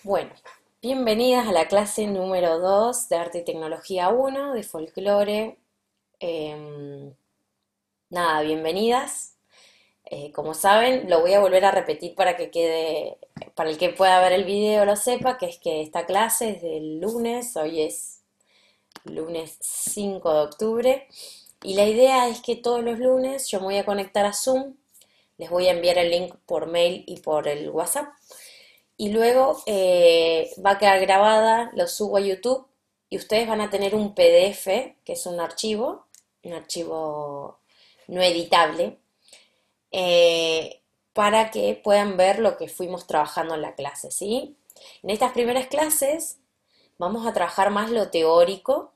Bueno, bienvenidas a la clase número 2 de Arte y Tecnología 1 de Folclore. Em, Nada, bienvenidas. Como saben, lo voy a volver a repetir para que quede, para el que pueda ver el video lo sepa, que es que esta clase es del lunes, hoy es lunes 5 de octubre, y la idea es que todos los lunes yo me voy a conectar a Zoom, les voy a enviar el link por mail y por el WhatsApp. Y luego va a quedar grabada, lo subo a YouTube y ustedes van a tener un PDF, que es un archivo no editable, eh, para que puedan ver lo que fuimos trabajando en la clase, ¿sí? En estas primeras clases vamos a trabajar más lo teórico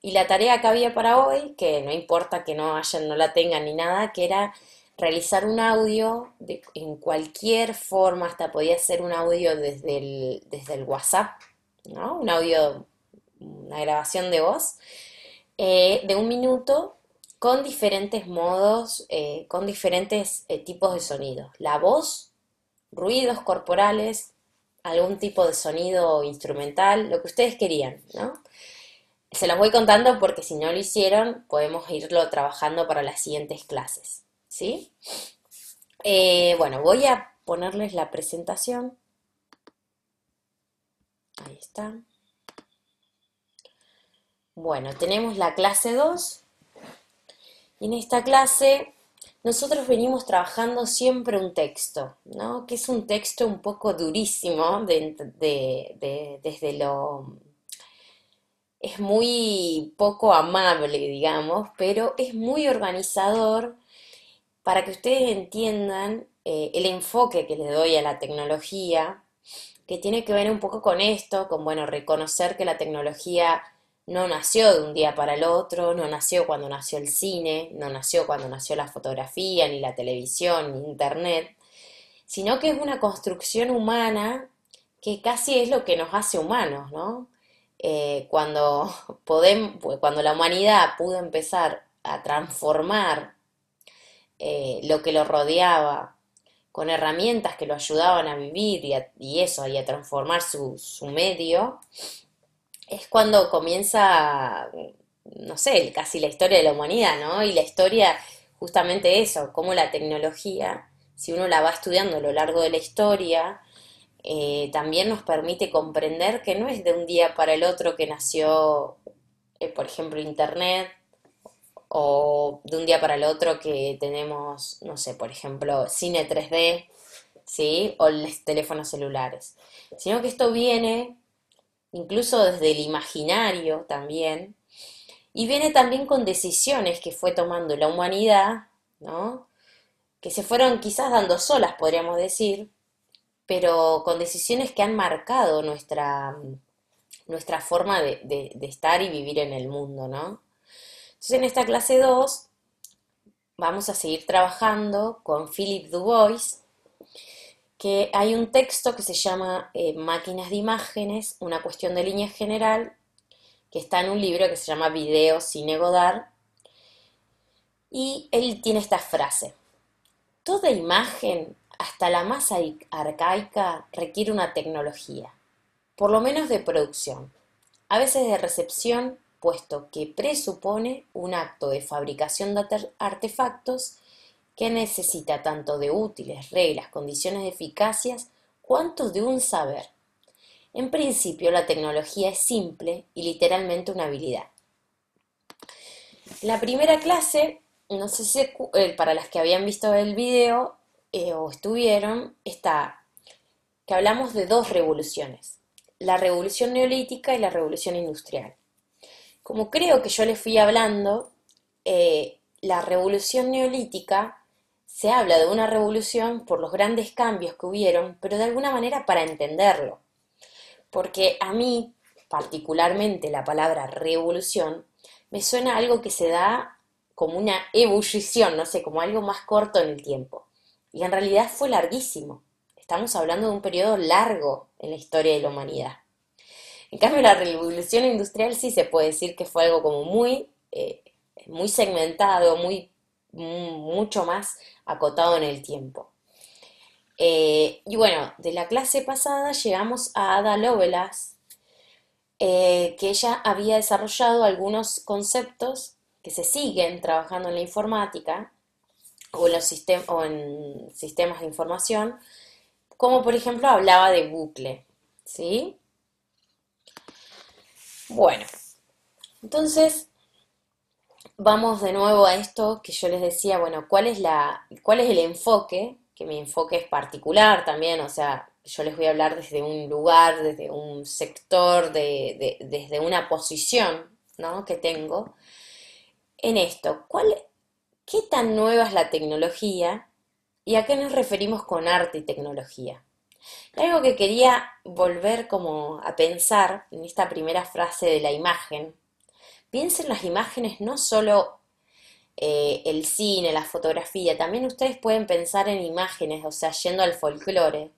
y la tarea que había para hoy, que no importa que no la tengan ni nada, que era realizar un audio en cualquier forma, hasta podía ser un audio desde el WhatsApp, ¿no? Un audio, una grabación de voz, de 1 minuto con diferentes modos, con diferentes tipos de sonidos. La voz, ruidos corporales, algún tipo de sonido instrumental, lo que ustedes querían, ¿no? Se los voy contando porque si no lo hicieron, podemos irlo trabajando para las siguientes clases, ¿sí? Bueno, voy a ponerles la presentación. Ahí está. Bueno, tenemos la clase 2 y en esta clase nosotros venimos trabajando siempre un texto, ¿no? Que es un texto un poco durísimo desde lo... Es muy poco amable, digamos, pero es muy organizador para que ustedes entiendan el enfoque que le doy a la tecnología, que tiene que ver un poco con esto, con, bueno, reconocer que la tecnología no nació de un día para el otro, no nació cuando nació el cine, no nació cuando nació la fotografía, ni la televisión, ni internet, sino que es una construcción humana que casi es lo que nos hace humanos, ¿no? Cuando cuando la humanidad pudo empezar a transformar lo que lo rodeaba con herramientas que lo ayudaban a vivir y a transformar su medio, es cuando comienza, no sé, casi la historia de la humanidad, ¿no? Y la historia, justamente eso, cómo la tecnología, si uno la va estudiando a lo largo de la historia, también nos permite comprender que no es de un día para el otro que nació, por ejemplo, Internet, o de un día para el otro que tenemos, no sé, por ejemplo, cine 3D, ¿sí? O los teléfonos celulares. Sino que esto viene incluso desde el imaginario también, y viene también con decisiones que fue tomando la humanidad, ¿no? Que se fueron quizás dando solas, podríamos decir, pero con decisiones que han marcado nuestra forma de estar y vivir en el mundo, ¿no? Entonces en esta clase 2 vamos a seguir trabajando con Philip Dubois, que hay un texto que se llama Máquinas de Imágenes, una cuestión de línea general, que está en un libro que se llama Video Cine Godard, y él tiene esta frase: toda imagen, hasta la más arcaica, requiere una tecnología, por lo menos de producción, a veces de recepción, puesto que presupone un acto de fabricación de artefactos que necesita tanto de útiles, reglas, condiciones de eficacias, cuanto de un saber. En principio, la tecnología es simple y literalmente una habilidad. La primera clase, no sé si para las que habían visto el video o estuvieron, está que hablamos de dos revoluciones, la revolución neolítica y la revolución industrial. Como creo que yo les fui hablando, la revolución neolítica se habla de una revolución por los grandes cambios que hubieron, pero de alguna manera para entenderlo. Porque a mí, particularmente, la palabra revolución me suena a algo que se da como una ebullición, no sé, como algo más corto en el tiempo. Y en realidad fue larguísimo. Estamos hablando de un periodo largo en la historia de la humanidad. En cambio, la revolución industrial sí se puede decir que fue algo como muy segmentado, mucho más acotado en el tiempo. Y bueno, de la clase pasada llegamos a Ada Lovelace, que ella había desarrollado algunos conceptos que se siguen trabajando en la informática o en, o en sistemas de información, como por ejemplo hablaba de bucle, ¿sí? Bueno, entonces vamos de nuevo a esto que yo les decía, bueno, cuál es el enfoque? Que mi enfoque es particular también, o sea, yo les voy a hablar desde un lugar, desde un sector, desde una posición, ¿no? Que tengo en esto. ¿Qué tan nueva es la tecnología y a qué nos referimos con arte y tecnología? Y algo que quería volver como a pensar en esta primera frase de la imagen. Piensen las imágenes no solo el cine, la fotografía, también ustedes pueden pensar en imágenes, o sea, yendo al folclore,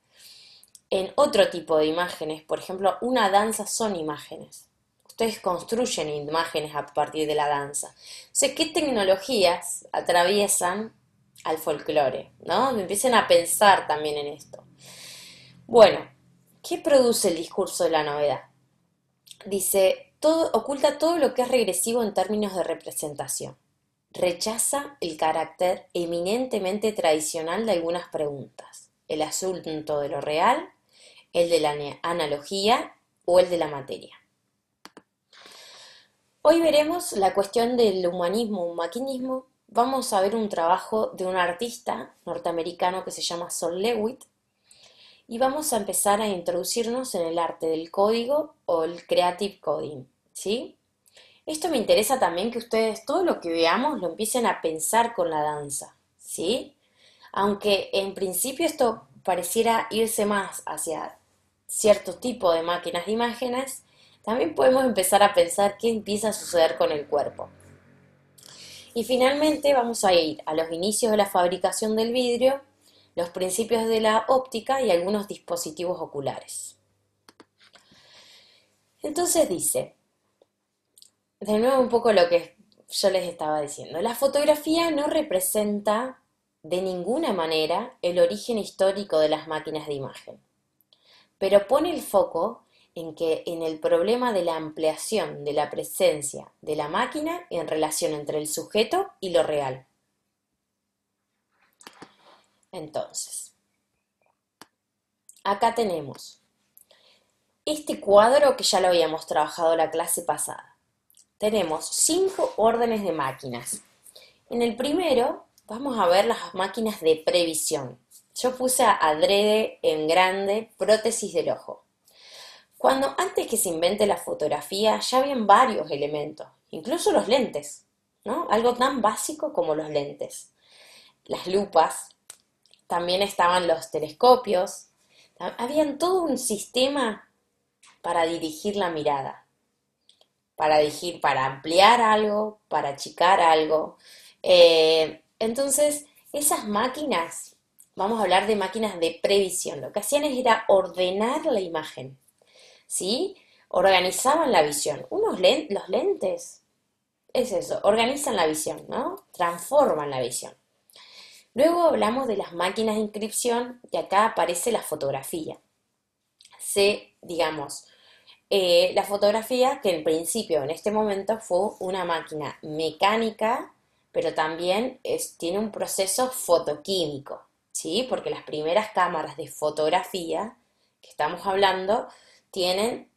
en otro tipo de imágenes, por ejemplo, una danza son imágenes. Ustedes construyen imágenes a partir de la danza. O sea, ¿qué tecnologías atraviesan al folclore? ¿No? Empiecen a pensar también en esto. Bueno, ¿qué produce el discurso de la novedad? Dice, oculta todo lo que es regresivo en términos de representación. Rechaza el carácter eminentemente tradicional de algunas preguntas, el asunto de lo real, el de la analogía o el de la materia. Hoy veremos la cuestión del humanismo o maquinismo. Vamos a ver un trabajo de un artista norteamericano que se llama Sol Lewitt y vamos a empezar a introducirnos en el arte del código o el creative coding, ¿sí? Esto me interesa también que ustedes todo lo que veamos lo empiecen a pensar con la danza, ¿sí? Aunque en principio esto pareciera irse más hacia cierto tipo de máquinas de imágenes, también podemos empezar a pensar qué empieza a suceder con el cuerpo. Y finalmente vamos a ir a los inicios de la fabricación del vidrio, los principios de la óptica y algunos dispositivos oculares. Entonces dice, de nuevo un poco lo que yo les estaba diciendo, la fotografía no representa de ninguna manera el origen histórico de las máquinas de imagen, pero pone el foco en el problema de la ampliación de la presencia de la máquina en relación entre el sujeto y lo real. Entonces, acá tenemos este cuadro que ya lo habíamos trabajado la clase pasada. Tenemos 5 órdenes de máquinas. En el primero vamos a ver las máquinas de previsión. Yo puse adrede en grande prótesis del ojo. Cuando antes que se invente la fotografía ya habían varios elementos, incluso los lentes, ¿no? Algo tan básico como los lentes. Las lupas, también estaban los telescopios, habían todo un sistema para dirigir la mirada, para ampliar algo, para achicar algo. Entonces, esas máquinas, vamos a hablar de máquinas de previsión, lo que hacían era ordenar la imagen, ¿sí? Organizaban la visión. Los lentes, es eso, organizan la visión, ¿no? Transforman la visión. Luego hablamos de las máquinas de inscripción y acá aparece la fotografía. Digamos, la fotografía que en principio en este momento fue una máquina mecánica, pero también tiene un proceso fotoquímico, ¿sí? Porque las primeras cámaras de fotografía que estamos hablando tienen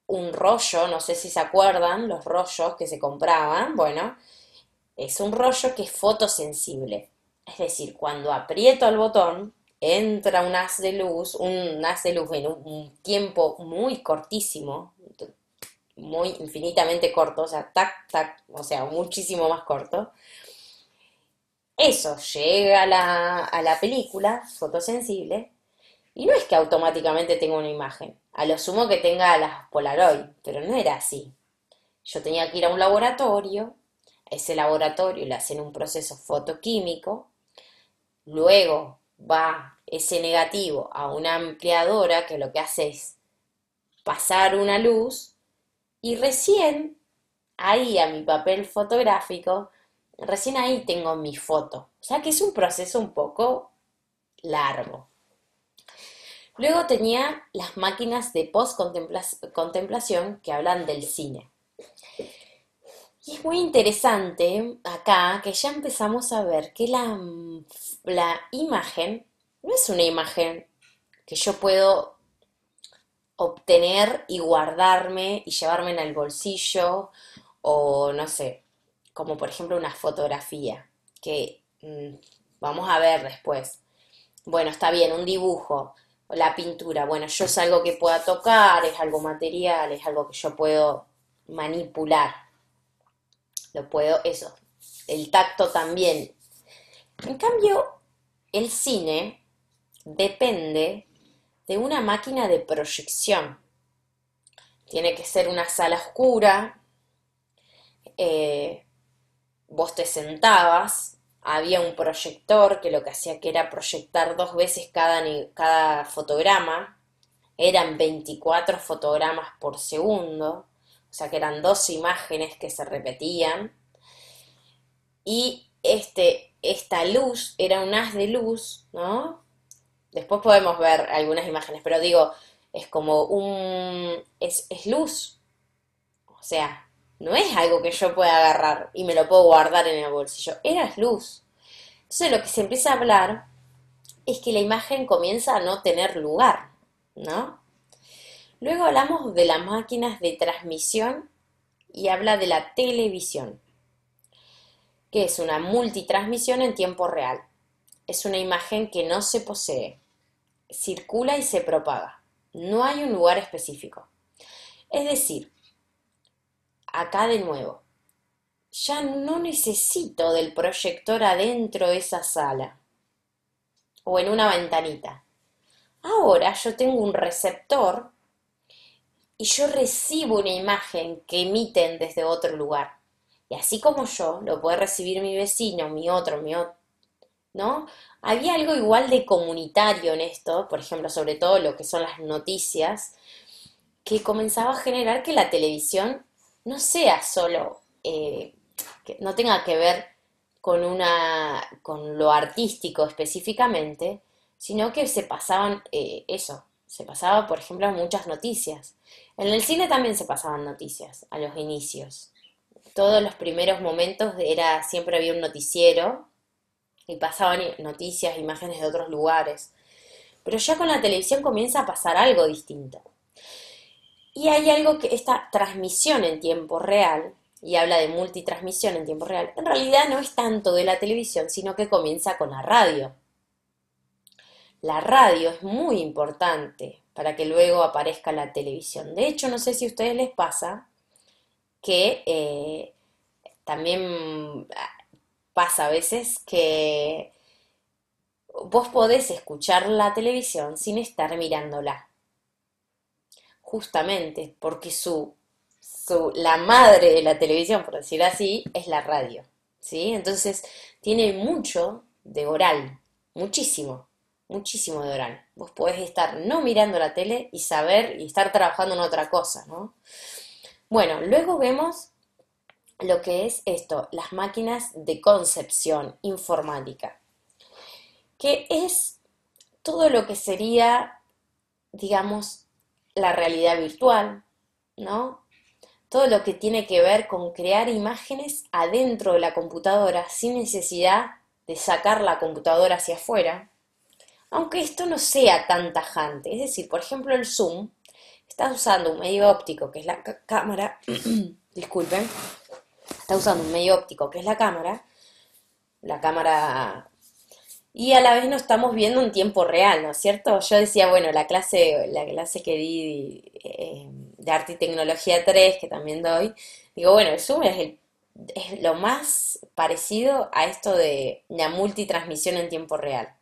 un rollo, no sé si se acuerdan, los rollos que se compraban, bueno, es un rollo que es fotosensible. Es decir, cuando aprieto el botón, entra un haz de luz en un tiempo muy cortísimo, muy infinitamente corto, o sea, tac, tac, o sea, muchísimo más corto. Eso llega a la película fotosensible y no es que automáticamente tenga una imagen. A lo sumo que tenga las Polaroid, pero no era así. Yo tenía que ir a un laboratorio, a ese laboratorio le hacen un proceso fotoquímico, luego va ese negativo a una ampliadora que lo que hace es pasar una luz y recién ahí a mi papel fotográfico, recién ahí tengo mi foto. O sea que es un proceso un poco largo. Luego tenía las máquinas de post-contemplación que hablan del cine. Y es muy interesante acá que ya empezamos a ver que la imagen no es una imagen que yo puedo obtener y guardarme y llevarme en el bolsillo o no sé, como por ejemplo una fotografía que vamos a ver después. Bueno, está bien, un dibujo, la pintura, bueno, yo es algo que pueda tocar, es algo material, es algo que yo puedo manipular, lo puedo, eso, el tacto también. En cambio, el cine depende de una máquina de proyección. Tiene que ser una sala oscura, eh, vos te sentabas, había un proyector que lo que hacía que era proyectar dos veces cada fotograma, eran 24 fotogramas por segundo, o sea que eran dos imágenes que se repetían, y esta luz era un haz de luz, ¿no? Después podemos ver algunas imágenes, pero digo, es como es luz, o sea, no es algo que yo pueda agarrar y me lo puedo guardar en el bolsillo, era luz. Entonces lo que se empieza a hablar es que la imagen comienza a no tener lugar, ¿no? Luego hablamos de las máquinas de transmisión y habla de la televisión, que es una multitransmisión en tiempo real. Es una imagen que no se posee, circula y se propaga. No hay un lugar específico. Es decir, acá de nuevo, ya no necesito del proyector adentro de esa sala o en una ventanita. Ahora yo tengo un receptor y yo recibo una imagen que emiten desde otro lugar. Y así como yo, lo puede recibir mi vecino, mi otro, ¿no? Había algo igual de comunitario en esto, por ejemplo, sobre todo lo que son las noticias, que comenzaba a generar que la televisión no sea solo, que no tenga que ver con lo artístico específicamente, sino que se pasaban, se pasaba, por ejemplo, muchas noticias. En el cine también se pasaban noticias a los inicios. Todos los primeros momentos siempre había un noticiero y pasaban noticias, imágenes de otros lugares. Pero ya con la televisión comienza a pasar algo distinto. Y hay algo que esta transmisión en tiempo real, y habla de multitransmisión en tiempo real, en realidad no es tanto de la televisión, sino que comienza con la radio. La radio es muy importante para que luego aparezca la televisión. De hecho, no sé si a ustedes les pasa que también pasa a veces que vos podés escuchar la televisión sin estar mirándola. Justamente porque la madre de la televisión, por decir así, es la radio, ¿sí? Entonces tiene mucho de oral, muchísimo, muchísimo de oral. Vos podés estar no mirando la tele y saber y estar trabajando en otra cosa, ¿no? Bueno, luego vemos lo que es esto, las máquinas de concepción informática, que es todo lo que sería, digamos, la realidad virtual, ¿no? Todo lo que tiene que ver con crear imágenes adentro de la computadora sin necesidad de sacar la computadora hacia afuera, aunque esto no sea tan tajante. Es decir, por ejemplo, el zoom está usando un medio óptico que es la cámara, disculpen, está usando un medio óptico que es la cámara y a la vez no estamos viendo en tiempo real, ¿no es cierto? Yo decía, bueno, la clase que di de Arte y Tecnología 3 que también doy, digo, bueno, el Zoom es lo más parecido a esto de la multitransmisión en tiempo real.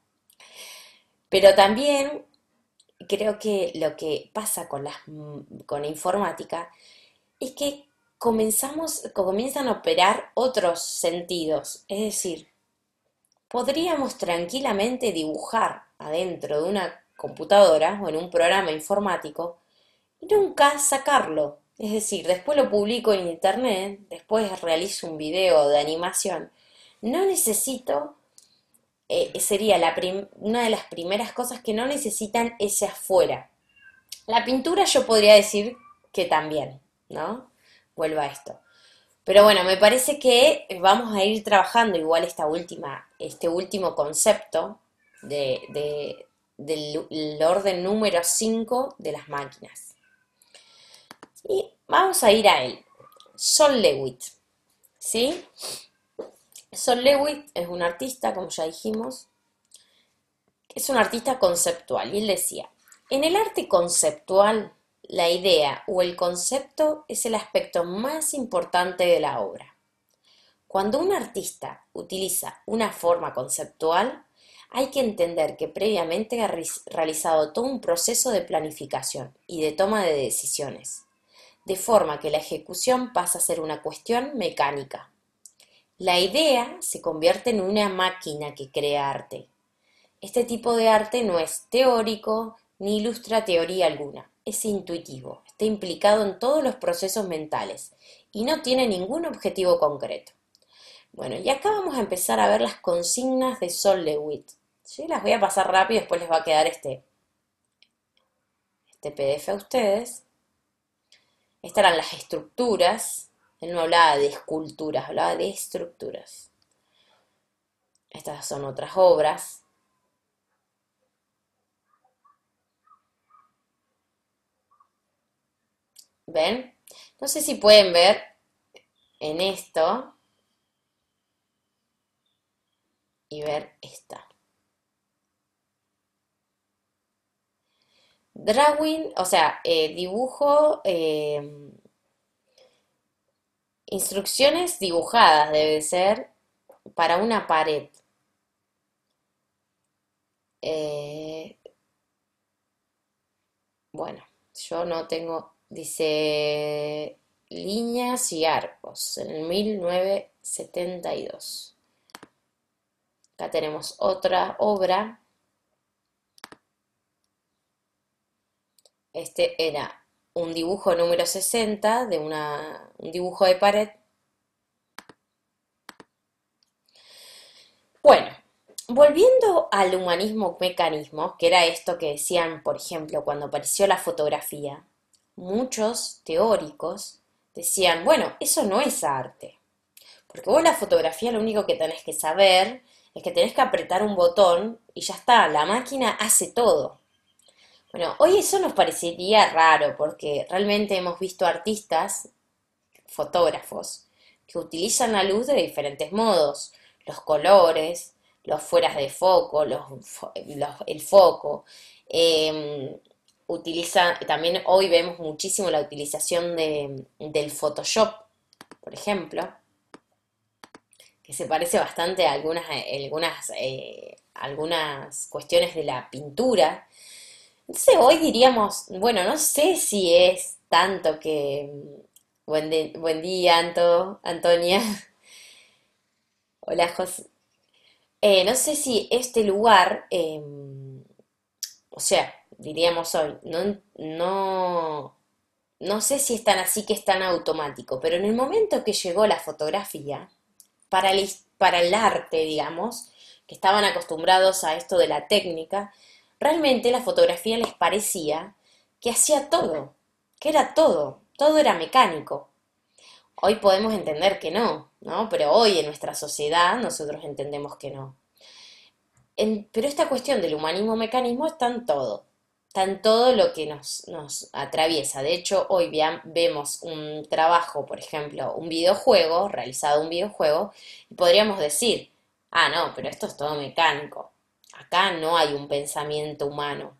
Pero también creo que lo que pasa con la informática es que comienzan a operar otros sentidos, es decir, podríamos tranquilamente dibujar adentro de una computadora o en un programa informático y nunca sacarlo. Es decir, después lo publico en internet, después realizo un video de animación. No necesito sería una de las primeras cosas que no necesitan ese afuera. La pintura yo podría decir que también, ¿no? Vuelvo a esto. Pero bueno, me parece que vamos a ir trabajando igual este último concepto del orden número 5 de las máquinas. Y vamos a ir a él. Sol Lewitt, ¿sí? Sol Lewitt es un artista, como ya dijimos, es un artista conceptual. Y él decía, en el arte conceptual, la idea o el concepto es el aspecto más importante de la obra. Cuando un artista utiliza una forma conceptual, hay que entender que previamente ha realizado todo un proceso de planificación y de toma de decisiones, de forma que la ejecución pasa a ser una cuestión mecánica. La idea se convierte en una máquina que crea arte. Este tipo de arte no es teórico ni ilustra teoría alguna, es intuitivo, está implicado en todos los procesos mentales y no tiene ningún objetivo concreto. Bueno, y acá vamos a empezar a ver las consignas de Sol Lewitt. ¿Sí? Las voy a pasar rápido y después les va a quedar este PDF a ustedes. Estas eran las estructuras. Él no hablaba de esculturas, hablaba de estructuras. Estas son otras obras. ¿Ven? No sé si pueden ver en esto y ver esta. Drawing, o sea, dibujo, instrucciones dibujadas debe ser para una pared. Eh, bueno, yo no tengo, dice líneas y arcos en el 1972. Acá tenemos otra obra. Este era un dibujo número 60 de un dibujo de pared. Bueno, volviendo al humanismo mecanismo, que era esto que decían, por ejemplo, cuando apareció la fotografía, muchos teóricos decían, bueno, eso no es arte, porque vos la fotografía lo único que tenés que saber es que tenés que apretar un botón y ya está, la máquina hace todo. Bueno, hoy eso nos parecería raro porque realmente hemos visto artistas, fotógrafos, que utilizan la luz de diferentes modos, los colores, los fueras de foco, el foco. eh, También hoy vemos muchísimo la utilización del Photoshop, por ejemplo, que se parece bastante a algunas cuestiones de la pintura. Entonces hoy diríamos, bueno, no sé si es tanto que... buen día, Antonia. Hola, José. No sé si este lugar, o sea, diríamos hoy, no sé si es tan así que es tan automático, pero en el momento que llegó la fotografía, para el arte, digamos, que estaban acostumbrados a esto de la técnica, realmente la fotografía les parecía que hacía todo, que era todo, todo era mecánico. Hoy podemos entender que no, ¿no? Pero hoy en nuestra sociedad nosotros entendemos que no. Pero esta cuestión del humanismo-mecanismo está en todo lo que nos atraviesa. De hecho, hoy vemos un trabajo, por ejemplo, un videojuego, realizado un videojuego, y podríamos decir, ah, no, pero esto es todo mecánico. Acá no hay un pensamiento humano,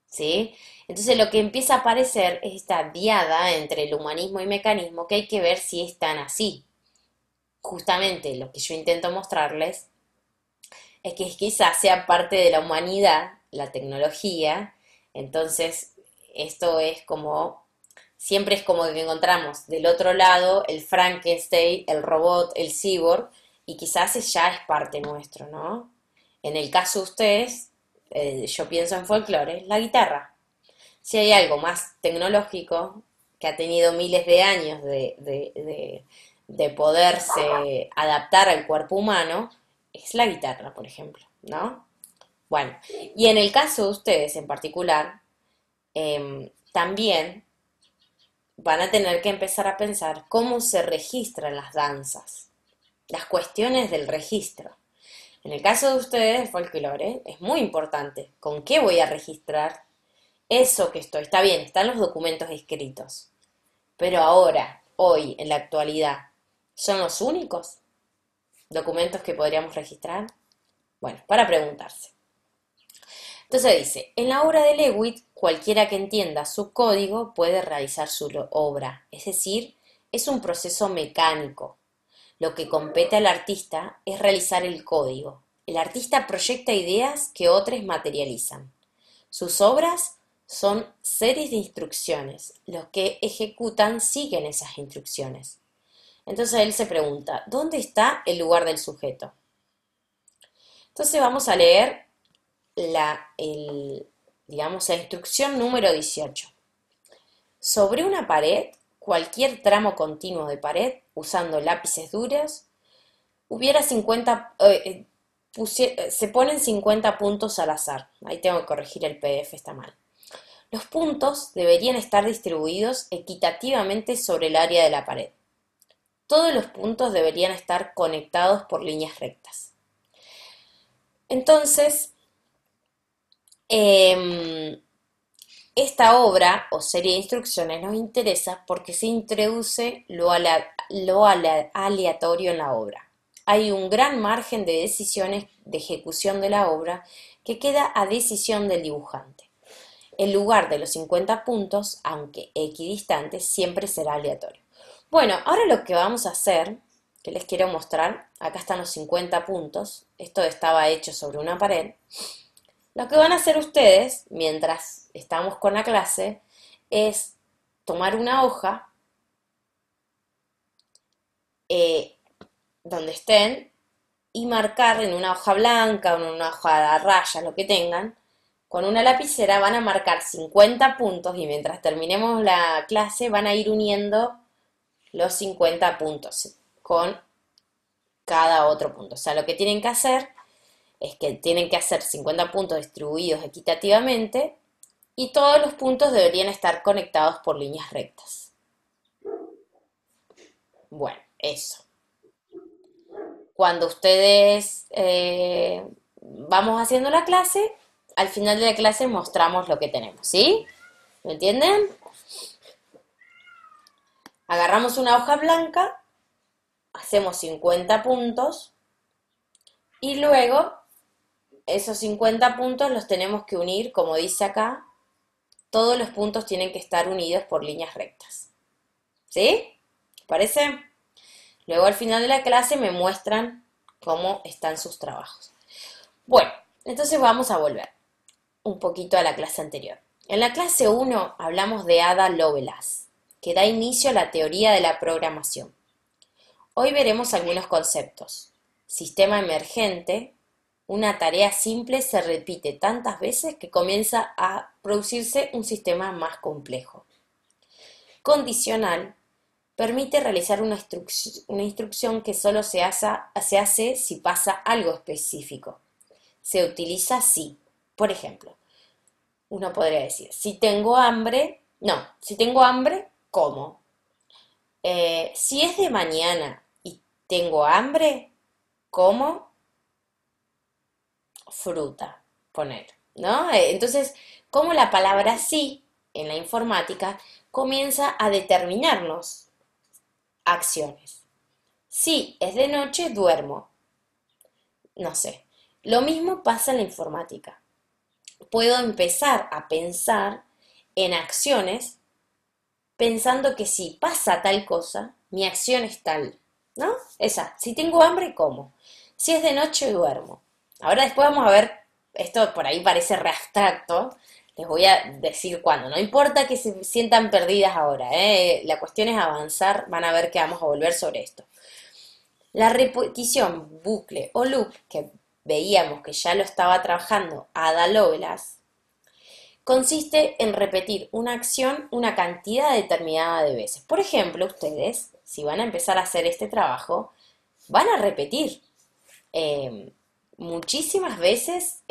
¿sí? Entonces lo que empieza a aparecer es esta diada entre el humanismo y mecanismo que hay que ver si están así. Justamente lo que yo intento mostrarles es que quizás sea parte de la humanidad, la tecnología, entonces esto es como, siempre es como que encontramos del otro lado el Frankenstein, el robot, el cyborg, y quizás ya es parte nuestro, ¿no? En el caso de ustedes, yo pienso en folclore, la guitarra. Si hay algo más tecnológico que ha tenido miles de años de poderse adaptar al cuerpo humano, es la guitarra, por ejemplo, ¿no? Bueno, y en el caso de ustedes en particular, también van a tener que empezar a pensar cómo se registran las danzas, las cuestiones del registro. En el caso de ustedes, el folclore, es muy importante. ¿Con qué voy a registrar eso que estoy? Está bien, están los documentos escritos, pero ahora, hoy, en la actualidad, ¿son los únicos documentos que podríamos registrar? Bueno, para preguntarse. Entonces dice, en la obra de Lewitt, cualquiera que entienda su código puede realizar su obra, es decir, es un proceso mecánico. Lo que compete al artista es realizar el código. El artista proyecta ideas que otros materializan. Sus obras son series de instrucciones. Los que ejecutan siguen esas instrucciones. Entonces él se pregunta, ¿dónde está el lugar del sujeto? Entonces vamos a leer digamos, la instrucción número 18. Sobre una pared, cualquier tramo continuo de pared, usando lápices duros, hubiera 50, se ponen 50 puntos al azar. Ahí tengo que corregir el PDF, está mal. Los puntos deberían estar distribuidos equitativamente sobre el área de la pared. Todos los puntos deberían estar conectados por líneas rectas. Entonces, esta obra o serie de instrucciones nos interesa porque se introduce lo aleatorio en la obra. Hay un gran margen de decisiones de ejecución de la obra que queda a decisión del dibujante. El lugar de los 50 puntos, aunque equidistante, siempre será aleatorio. Bueno, ahora lo que vamos a hacer, que les quiero mostrar, acá están los 50 puntos, esto estaba hecho sobre una pared. Lo que van a hacer ustedes, mientras estamos con la clase, es tomar una hoja donde estén y marcar en una hoja blanca o en una hoja de rayas, lo que tengan, con una lapicera van a marcar 50 puntos y mientras terminemos la clase van a ir uniendo los 50 puntos con cada otro punto. O sea, lo que tienen que hacer es que tienen que hacer 50 puntos distribuidos equitativamente y todos los puntos deberían estar conectados por líneas rectas. Bueno, eso. Cuando ustedes vamos haciendo la clase, al final de la clase mostramos lo que tenemos, ¿sí? ¿Me entienden? Agarramos una hoja blanca, hacemos 50 puntos y luego esos 50 puntos los tenemos que unir, como dice acá, todos los puntos tienen que estar unidos por líneas rectas. ¿Sí? ¿Parece? Luego al final de la clase me muestran cómo están sus trabajos. Bueno, entonces vamos a volver un poquito a la clase anterior. En la clase 1 hablamos de Ada Lovelace, que da inicio a la teoría de la programación. Hoy veremos algunos conceptos. Sistema emergente. Una tarea simple se repite tantas veces que comienza a producirse un sistema más complejo. Condicional. Permite realizar una instrucción que solo se hace si pasa algo específico. Se utiliza si. Por ejemplo, uno podría decir, si tengo hambre, como. Si es de mañana y tengo hambre, como fruta, poner, ¿no? Entonces, como la palabra sí en la informática comienza a determinarnos acciones. Si es de noche, duermo. No sé. Lo mismo pasa en la informática. Puedo empezar a pensar en acciones pensando que si pasa tal cosa, mi acción es tal, ¿no? Esa, si tengo hambre, como. Si es de noche, duermo. Ahora después vamos a ver, esto por ahí parece re abstracto, les voy a decir cuándo. No importa que se sientan perdidas ahora, la cuestión es avanzar, van a ver que vamos a volver sobre esto. La repetición, bucle o loop, que veíamos que ya lo estaba trabajando Ada Lovelace, consiste en repetir una acción una cantidad determinada de veces. Por ejemplo, ustedes, si van a empezar a hacer este trabajo, van a repetir eh, muchísimas veces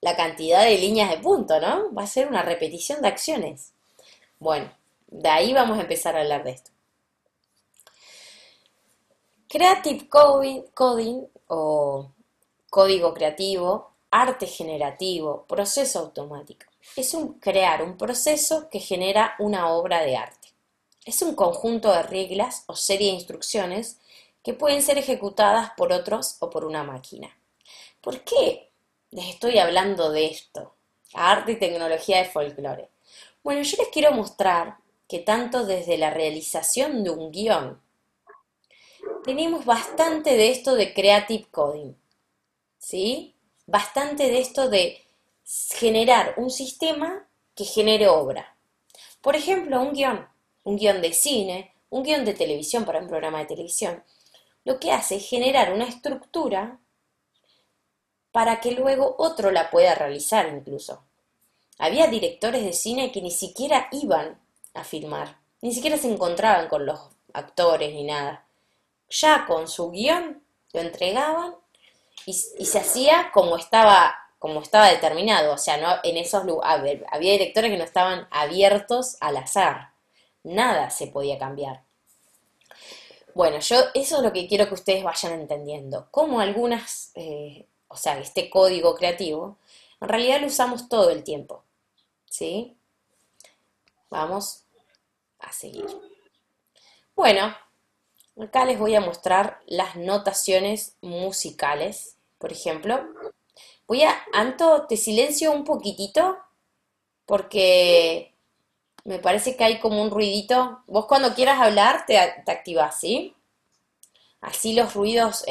la cantidad de líneas de punto, ¿no? Va a ser una repetición de acciones. Bueno, de ahí vamos a empezar a hablar de esto. Creative coding o código creativo, arte generativo, proceso automático. Es crear un proceso que genera una obra de arte. Es un conjunto de reglas o serie de instrucciones que pueden ser ejecutadas por otros o por una máquina. ¿Por qué les estoy hablando de esto? Arte y tecnología de folclore. Bueno, yo les quiero mostrar que tanto desde la realización de un guión tenemos bastante de esto de creative coding, ¿sí? Bastante de esto de generar un sistema que genere obra. Por ejemplo, un guión de cine, un guión de televisión para un programa de televisión, lo que hace es generar una estructura para que luego otro la pueda realizar incluso. Había directores de cine que ni siquiera iban a filmar, ni siquiera se encontraban con los actores ni nada. Ya con su guión lo entregaban y se hacía como estaba determinado. O sea, no, en esos lugares había directores que no estaban abiertos al azar. Nada se podía cambiar. Bueno, yo eso es lo que quiero que ustedes vayan entendiendo. Cómo o sea, este código creativo, en realidad lo usamos todo el tiempo. ¿Sí? Vamos a seguir. Bueno, acá les voy a mostrar las notaciones musicales. Por ejemplo, Anto, te silencio un poquitito porque me parece que hay como un ruidito. Vos cuando quieras hablar te activás, ¿sí? Así los ruidos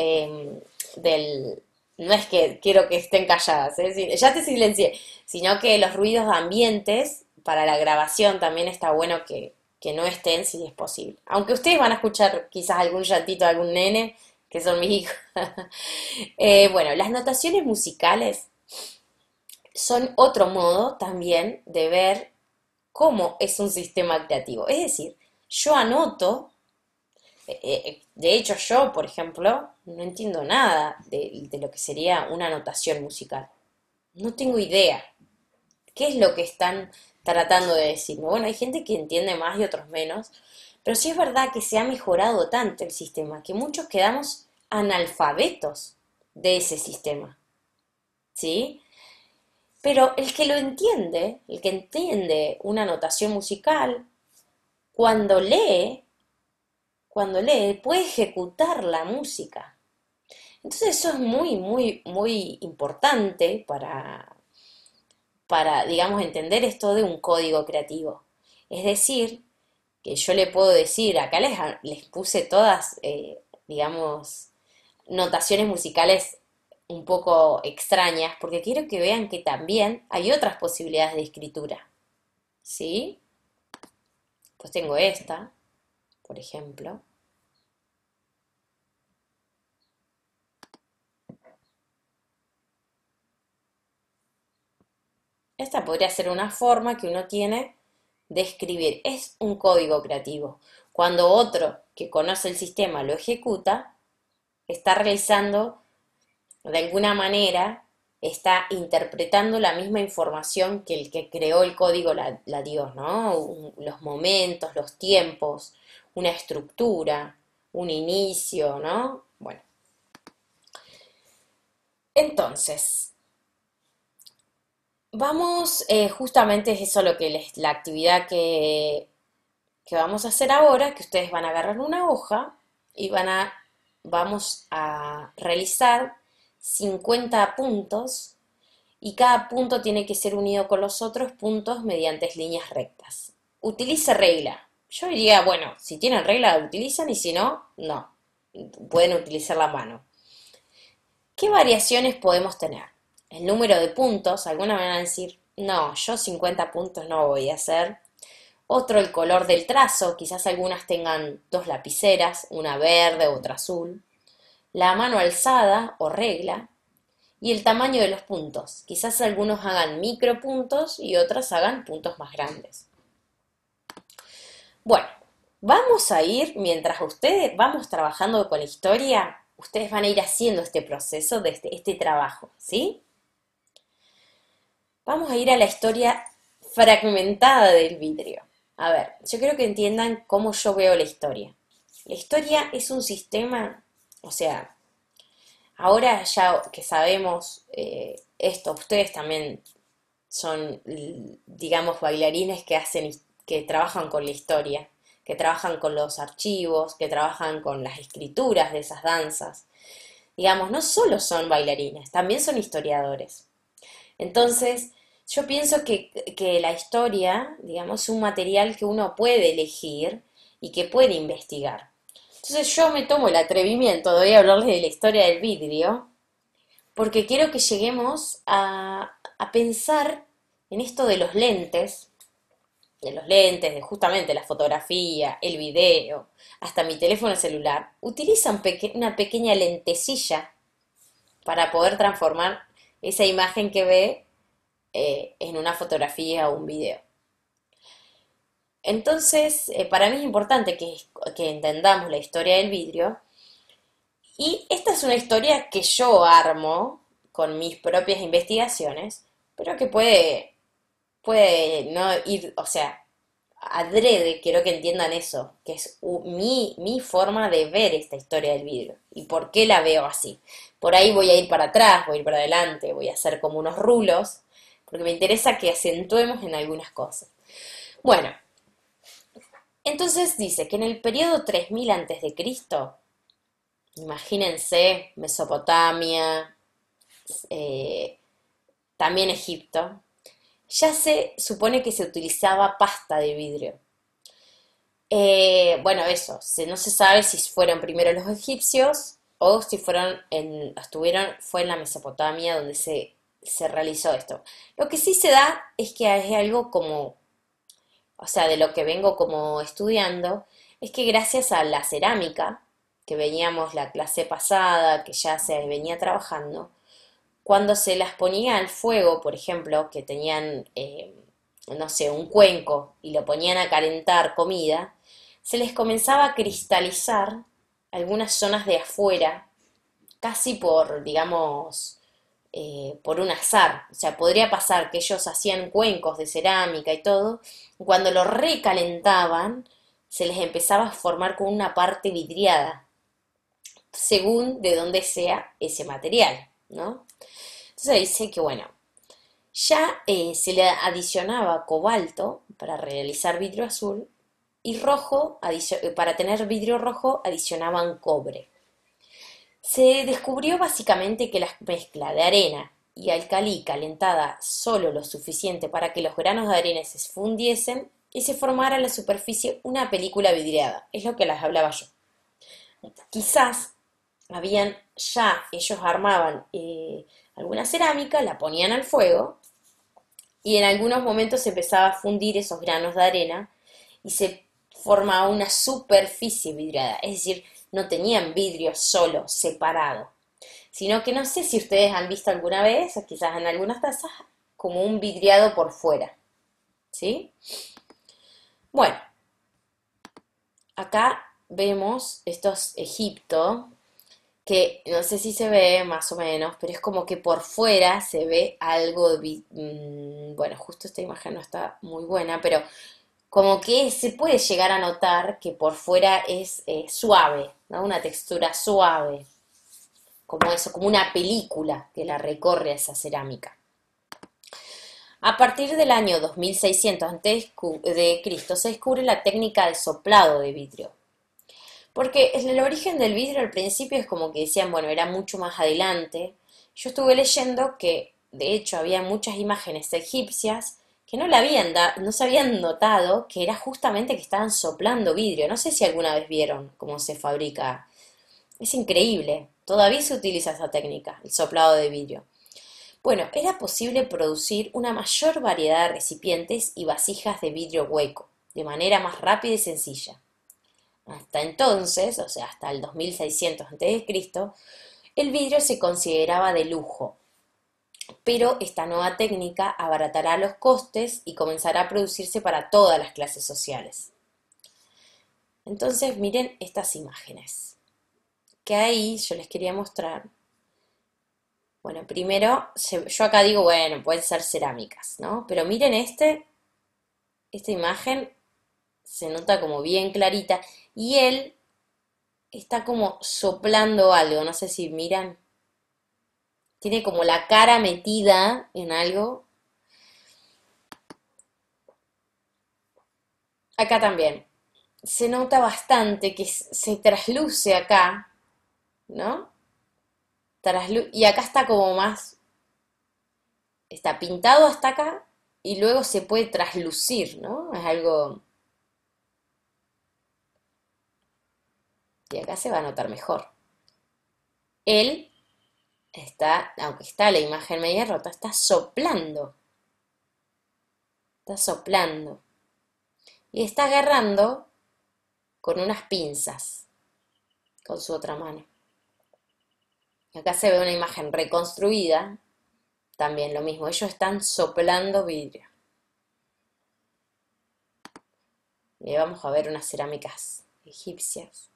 del... No es que quiero que estén calladas, ¿eh? Ya te silencié, sino que los ruidos ambientes para la grabación también está bueno que no estén si es posible. Aunque ustedes van a escuchar quizás algún llantito de algún nene, que son mis hijos. Bueno, las notaciones musicales son otro modo también de ver cómo es un sistema creativo. Es decir, yo anoto, de hecho yo, por ejemplo, no entiendo nada de lo que sería una notación musical. No tengo idea. ¿Qué es lo que están tratando de decirme? Bueno, hay gente que entiende más y otros menos, pero sí es verdad que se ha mejorado tanto el sistema que muchos quedamos analfabetos de ese sistema. ¿Sí? Pero el que entiende una notación musical, cuando lee, puede ejecutar la música. Entonces eso es muy, muy, muy importante digamos, entender esto de un código creativo. Es decir, que yo le puedo decir, acá les puse todas, digamos, notaciones musicales un poco extrañas, porque quiero que vean que también hay otras posibilidades de escritura. ¿Sí? Pues tengo esta, por ejemplo. Esta podría ser una forma que uno tiene de escribir. Es un código creativo. Cuando otro que conoce el sistema lo ejecuta, está realizando, de alguna manera, está interpretando la misma información que el que creó el código la dio, ¿no? Los momentos, los tiempos, una estructura, un inicio, ¿no? Bueno, entonces, vamos, justamente es eso lo que la actividad que vamos a hacer ahora, que ustedes van a agarrar una hoja y vamos a realizar 50 puntos y cada punto tiene que ser unido con los otros puntos mediante líneas rectas. Utilice regla. Yo diría, bueno, si tienen regla la utilizan y si no, no. Pueden utilizar la mano. ¿Qué variaciones podemos tener? El número de puntos, algunos van a decir, no, yo 50 puntos no voy a hacer. Otro, el color del trazo, quizás algunas tengan dos lapiceras, una verde, otra azul. La mano alzada o regla. Y el tamaño de los puntos. Quizás algunos hagan micropuntos y otras hagan puntos más grandes. Bueno, vamos a ir, mientras ustedes vamos trabajando con la historia, ustedes van a ir haciendo este proceso de este trabajo, ¿sí? Vamos a ir a la historia fragmentada del vidrio. A ver, yo quiero que entiendan cómo yo veo la historia. La historia es un sistema, o sea, ahora ya que sabemos esto, ustedes también son, digamos, bailarines que hacen, que trabajan con la historia, que trabajan con los archivos, que trabajan con las escrituras de esas danzas. Digamos, no solo son bailarines, también son historiadores. Entonces, yo pienso que la historia, digamos, es un material que uno puede elegir y que puede investigar. Entonces yo me tomo el atrevimiento de hoy hablarles de la historia del vidrio, porque quiero que lleguemos a pensar en esto de los lentes, de justamente la fotografía, el video, hasta mi teléfono celular, utilizan una pequeña lentecilla para poder transformar esa imagen que ve en una fotografía o un video. Entonces, para mí es importante que entendamos la historia del vidrio y esta es una historia que yo armo con mis propias investigaciones, pero que puede no ir, o sea, adrede, quiero que entiendan eso, que es mi forma de ver esta historia del vidrio y por qué la veo así. Por ahí voy a ir para atrás, voy a ir para adelante, voy a hacer como unos rulos, porque me interesa que acentuemos en algunas cosas. Bueno, entonces dice que en el periodo 3000 antes de Cristo, imagínense Mesopotamia, eh, también Egipto, ya se supone que se utilizaba pasta de vidrio. Bueno, eso, no se sabe si fueron primero los egipcios o si fue en la Mesopotamia donde se realizó esto. Lo que sí se da es que es algo como, o sea, de lo que vengo como estudiando, es que gracias a la cerámica, que veníamos la clase pasada, que ya se venía trabajando, cuando se las ponía al fuego, por ejemplo, que tenían, no sé, un cuenco y lo ponían a calentar comida, se les comenzaba a cristalizar algunas zonas de afuera, casi por, digamos, por un azar. O sea, podría pasar que ellos hacían cuencos de cerámica y todo, y cuando lo recalentaban, se les empezaba a formar con una parte vidriada, según de dónde sea ese material, ¿no? Entonces dice que, bueno, ya se le adicionaba cobalto para realizar vidrio azul y rojo, para tener vidrio rojo adicionaban cobre. Se descubrió básicamente que la mezcla de arena y alcalí calentada solo lo suficiente para que los granos de arena se fundiesen y se formara en la superficie una película vidriada. Es lo que les hablaba yo. Quizás ellos armaban alguna cerámica, la ponían al fuego y en algunos momentos se empezaba a fundir esos granos de arena y se formaba una superficie vidriada, es decir, no tenían vidrio solo, separado, sino que no sé si ustedes han visto alguna vez, o quizás en algunas tazas, como un vidriado por fuera, ¿sí? Bueno, acá vemos estos Egipto, que no sé si se ve más o menos, pero es como que por fuera se ve algo, bueno, justo esta imagen no está muy buena, pero como que se puede llegar a notar que por fuera es suave, ¿no? Una textura suave, como eso, como una película que la recorre a esa cerámica. A partir del año 2600 a.C. se descubre la técnica de soplado de vidrio. Porque el origen del vidrio al principio es como que decían, bueno, era mucho más adelante. Yo estuve leyendo que, de hecho, había muchas imágenes egipcias que no se habían notado que era justamente que estaban soplando vidrio. No sé si alguna vez vieron cómo se fabrica. Es increíble. Todavía se utiliza esa técnica, el soplado de vidrio. Bueno, era posible producir una mayor variedad de recipientes y vasijas de vidrio hueco, de manera más rápida y sencilla. Hasta entonces, o sea, hasta el 2600 a.C., el vidrio se consideraba de lujo, pero esta nueva técnica abaratará los costes y comenzará a producirse para todas las clases sociales. Entonces, miren estas imágenes. que ahí yo les quería mostrar. Bueno, primero, yo acá digo, bueno, pueden ser cerámicas, ¿no? Pero miren esta imagen se nota como bien clarita y él está como soplando algo, no sé si miran, tiene como la cara metida en algo. Acá también, se nota bastante que se trasluce acá, ¿no? Y acá está como más, está pintado hasta acá y luego se puede traslucir, ¿no? Es algo. Y acá se va a notar mejor. Él está, aunque está la imagen media rota, está soplando. Está soplando. Y está agarrando con unas pinzas, con su otra mano. Acá se ve una imagen reconstruida, también lo mismo, ellos están soplando vidrio. Y vamos a ver unas cerámicas egipcias.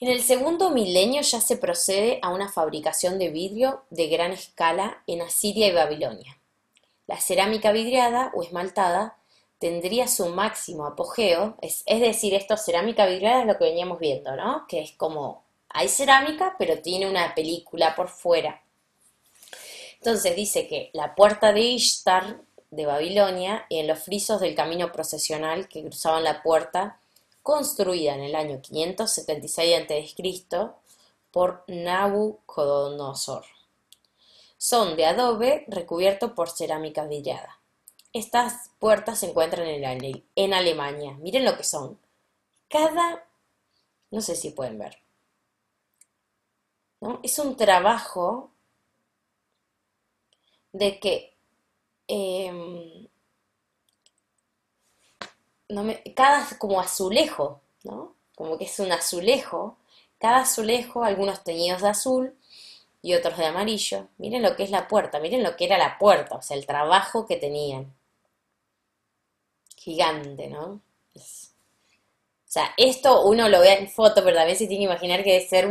En el segundo milenio ya se procede a una fabricación de vidrio de gran escala en Asiria y Babilonia. La cerámica vidriada o esmaltada tendría su máximo apogeo, es decir, esto cerámica vidriada es lo que veníamos viendo, ¿no? Que es como, hay cerámica, pero tiene una película por fuera. Entonces dice que la puerta de Ishtar de Babilonia y en los frisos del camino procesional que cruzaban la puerta, construida en el año 576 a.C. por Nabucodonosor. Son de adobe recubierto por cerámica vidriada. Estas puertas se encuentran en Alemania. Miren lo que son. No sé si pueden ver, ¿no? Es un trabajo de que eh, cada como azulejo, ¿no? Como que es un azulejo. Cada azulejo, algunos teñidos de azul y otros de amarillo. Miren lo que es la puerta, miren lo que era la puerta, o sea, el trabajo que tenían. Gigante, ¿no? O sea, esto uno lo ve en foto, pero también se tiene que imaginar que debe ser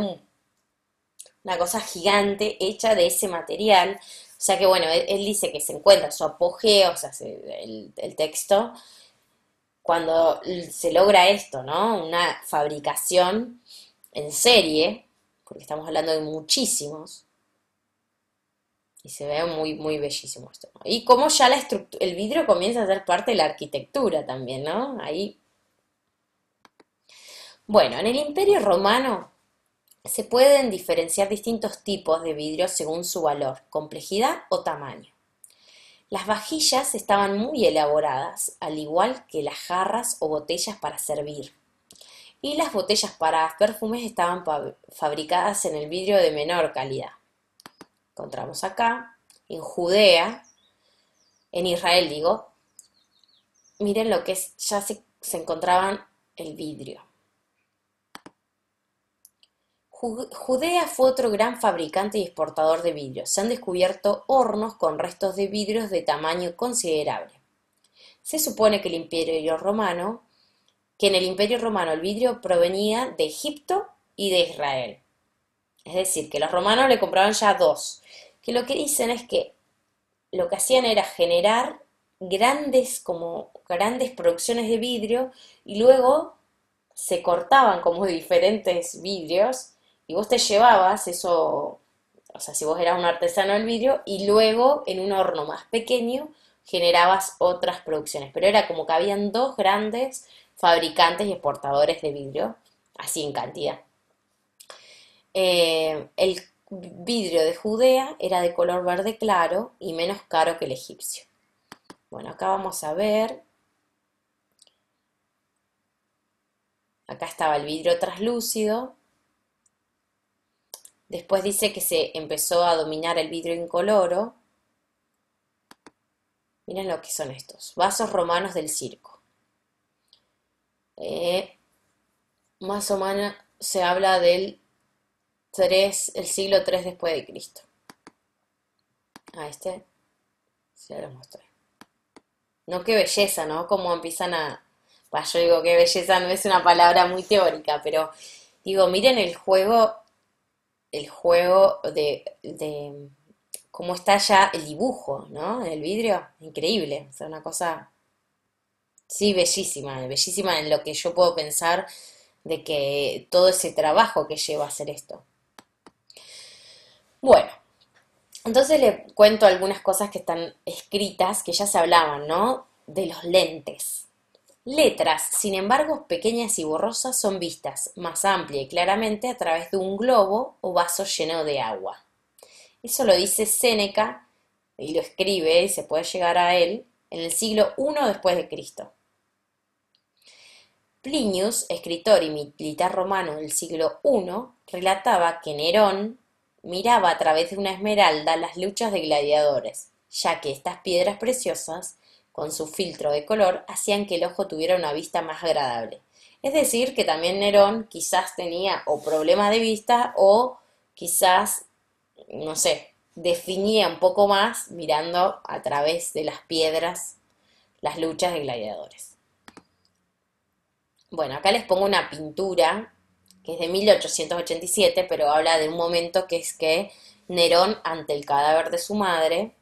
una cosa gigante hecha de ese material. O sea que bueno, él dice que se encuentra su apogeo, o sea, el texto, cuando se logra esto, ¿no? Una fabricación en serie, porque estamos hablando de muchísimos, y se ve muy, muy bellísimo esto, ¿no? Y como ya el vidrio comienza a ser parte de la arquitectura también, ¿no? Ahí. Bueno, en el Imperio Romano se pueden diferenciar distintos tipos de vidrio según su valor, complejidad o tamaño. Las vajillas estaban muy elaboradas, al igual que las jarras o botellas para servir. Y las botellas para perfumes estaban fabricadas en el vidrio de menor calidad. Encontramos acá, en Judea, en Israel digo, miren lo que es, ya se encontraban el vidrio. Judea fue otro gran fabricante y exportador de vidrio. Se han descubierto hornos con restos de vidrios de tamaño considerable. Se supone que en el Imperio Romano el vidrio provenía de Egipto y de Israel. Es decir, que los romanos le compraban ya dos. Que lo que dicen es que lo que hacían era generar como grandes producciones de vidrio y luego se cortaban como diferentes vidrios y vos te llevabas eso, o sea, si vos eras un artesano del vidrio y luego en un horno más pequeño generabas otras producciones, pero era como que habían dos grandes fabricantes y exportadores de vidrio, así en cantidad. El vidrio de Judea era de color verde claro y menos caro que el egipcio. Bueno, acá vamos a ver. Acá estaba el vidrio translúcido. Después dice que se empezó a dominar el vidrio incoloro. Miren lo que son estos. Vasos romanos del circo. Eh, Más o menos se habla el siglo 3 después de Cristo. Se lo mostré. No, qué belleza, ¿no? Cómo empiezan a Bah, yo digo que belleza no es una palabra muy teórica, pero digo, miren el juego de cómo está ya el dibujo, ¿no? En el vidrio, increíble, o sea, una cosa, sí, bellísima, bellísima en lo que yo puedo pensar de que todo ese trabajo que lleva a hacer esto. Bueno, entonces le cuento algunas cosas que están escritas, que ya se hablaban, ¿no? De los lentes. Letras, sin embargo, pequeñas y borrosas, son vistas más amplia y claramente a través de un globo o vaso lleno de agua. Eso lo dice Séneca y lo escribe y se puede llegar a él en el siglo I después de Cristo. Plinius, escritor y militar romano del siglo I, relataba que Nerón miraba a través de una esmeralda las luchas de gladiadores, ya que estas piedras preciosas, con su filtro de color, hacían que el ojo tuviera una vista más agradable. Es decir, que también Nerón quizás tenía o problemas de vista o quizás, no sé, definía un poco más mirando a través de las piedras las luchas de gladiadores. Bueno, acá les pongo una pintura que es de 1887, pero habla de un momento que es que Nerón ante el cadáver de su madre,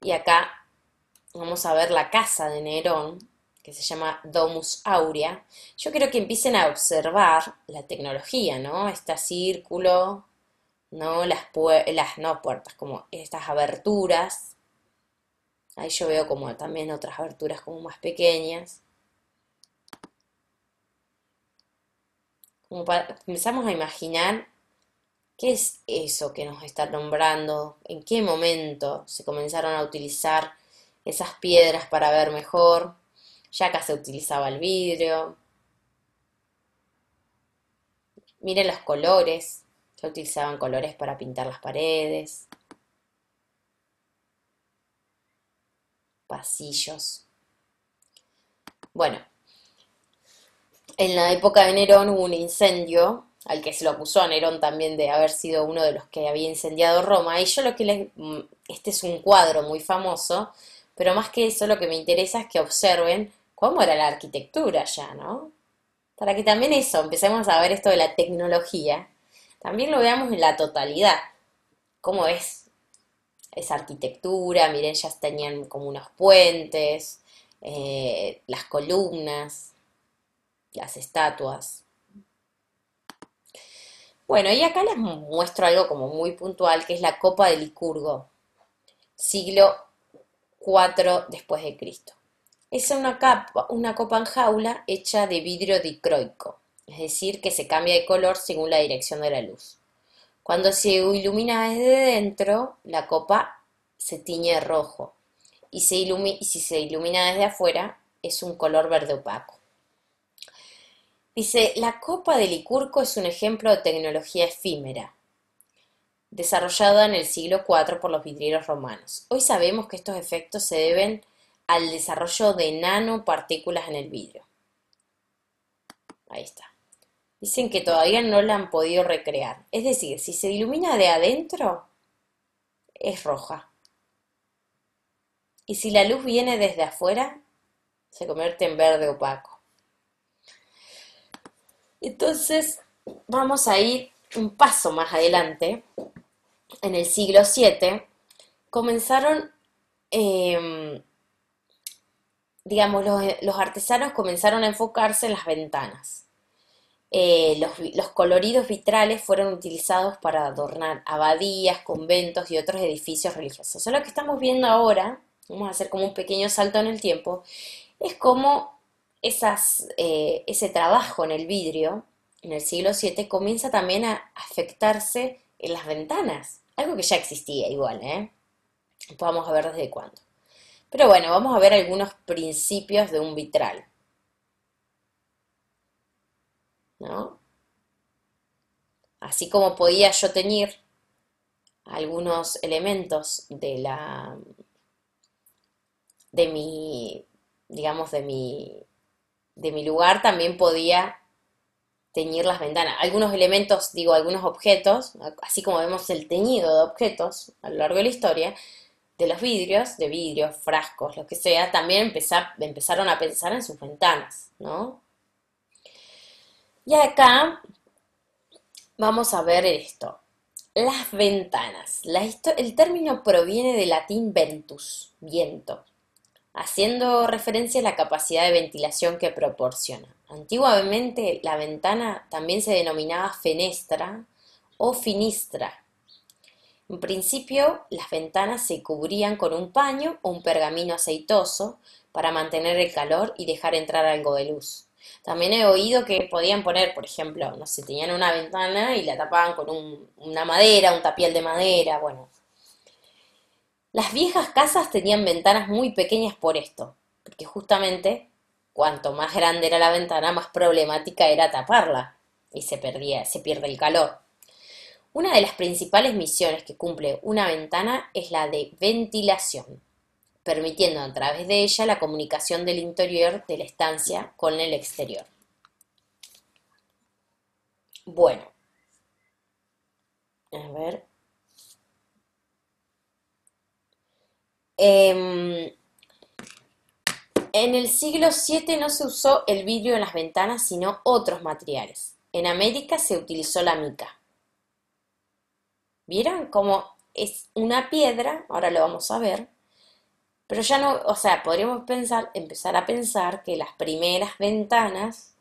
y acá vamos a ver la casa de Nerón, que se llama Domus Aurea. Yo quiero que empiecen a observar la tecnología, ¿no? Este círculo, ¿no? Las no puertas, como estas aberturas. Ahí yo veo como también otras aberturas como más pequeñas. Como para, empezamos a imaginar qué es eso que nos está nombrando, en qué momento se comenzaron a utilizar esas piedras para ver mejor, ya acá se utilizaba el vidrio, miren los colores, ya utilizaban colores para pintar las paredes, pasillos. Bueno, en la época de Nerón hubo un incendio, al que se lo acusó a Nerón también de haber sido uno de los que había incendiado Roma, y yo lo que les... Este es un cuadro muy famoso, pero más que eso lo que me interesa es que observen cómo era la arquitectura ya, ¿no? Para que también eso, empecemos a ver esto de la tecnología, también lo veamos en la totalidad, cómo es esa arquitectura, miren, ya tenían como unos puentes, las columnas, las estatuas. Bueno, y acá les muestro algo como muy puntual, que es la copa de Licurgo, siglo IV después de Cristo. Es una copa en jaula hecha de vidrio dicroico, es decir, que se cambia de color según la dirección de la luz. Cuando se ilumina desde dentro, la copa se tiñe rojo, y si se ilumina desde afuera, es un color verde opaco. Dice, la copa de Licurgo es un ejemplo de tecnología efímera, desarrollada en el siglo IV por los vidrieros romanos. Hoy sabemos que estos efectos se deben al desarrollo de nanopartículas en el vidrio. Ahí está. Dicen que todavía no la han podido recrear. Es decir, si se ilumina de adentro, es roja. Y si la luz viene desde afuera, se convierte en verde opaco. Entonces, vamos a ir un paso más adelante. En el siglo VII comenzaron, digamos, los artesanos comenzaron a enfocarse en las ventanas. Los coloridos vitrales fueron utilizados para adornar abadías, conventos y otros edificios religiosos. O sea, lo que estamos viendo ahora, vamos a hacer como un pequeño salto en el tiempo, es como ese trabajo en el vidrio, en el siglo VII, comienza también a afectarse en las ventanas. Algo que ya existía igual, ¿eh? Vamos a ver desde cuándo. Pero bueno, vamos a ver algunos principios de un vitral, ¿no? Así como podía yo teñir algunos elementos de mi, digamos, de mi lugar, también podía teñir las ventanas. Algunos elementos, digo, algunos objetos, así como vemos el teñido de objetos a lo largo de la historia, de los vidrios, de vidrios, frascos, lo que sea, también empezaron a pensar en sus ventanas, ¿no? Y acá vamos a ver esto. Las ventanas. El término proviene del latín ventus, viento, haciendo referencia a la capacidad de ventilación que proporciona. Antiguamente la ventana también se denominaba fenestra o finistra. En principio, las ventanas se cubrían con un paño o un pergamino aceitoso para mantener el calor y dejar entrar algo de luz. También he oído que podían poner, por ejemplo, no sé, tenían una ventana y la tapaban con una madera, un tapial de madera, bueno. Las viejas casas tenían ventanas muy pequeñas por esto, porque justamente cuanto más grande era la ventana, más problemática era taparla y se pierde el calor. Una de las principales misiones que cumple una ventana es la de ventilación, permitiendo a través de ella la comunicación del interior de la estancia con el exterior. Bueno, a ver. En el siglo VII no se usó el vidrio en las ventanas, sino otros materiales. En América se utilizó la mica. ¿Vieron cómo es una piedra? Ahora lo vamos a ver. Pero ya no, o sea, podríamos empezar a pensar que las primeras ventanas,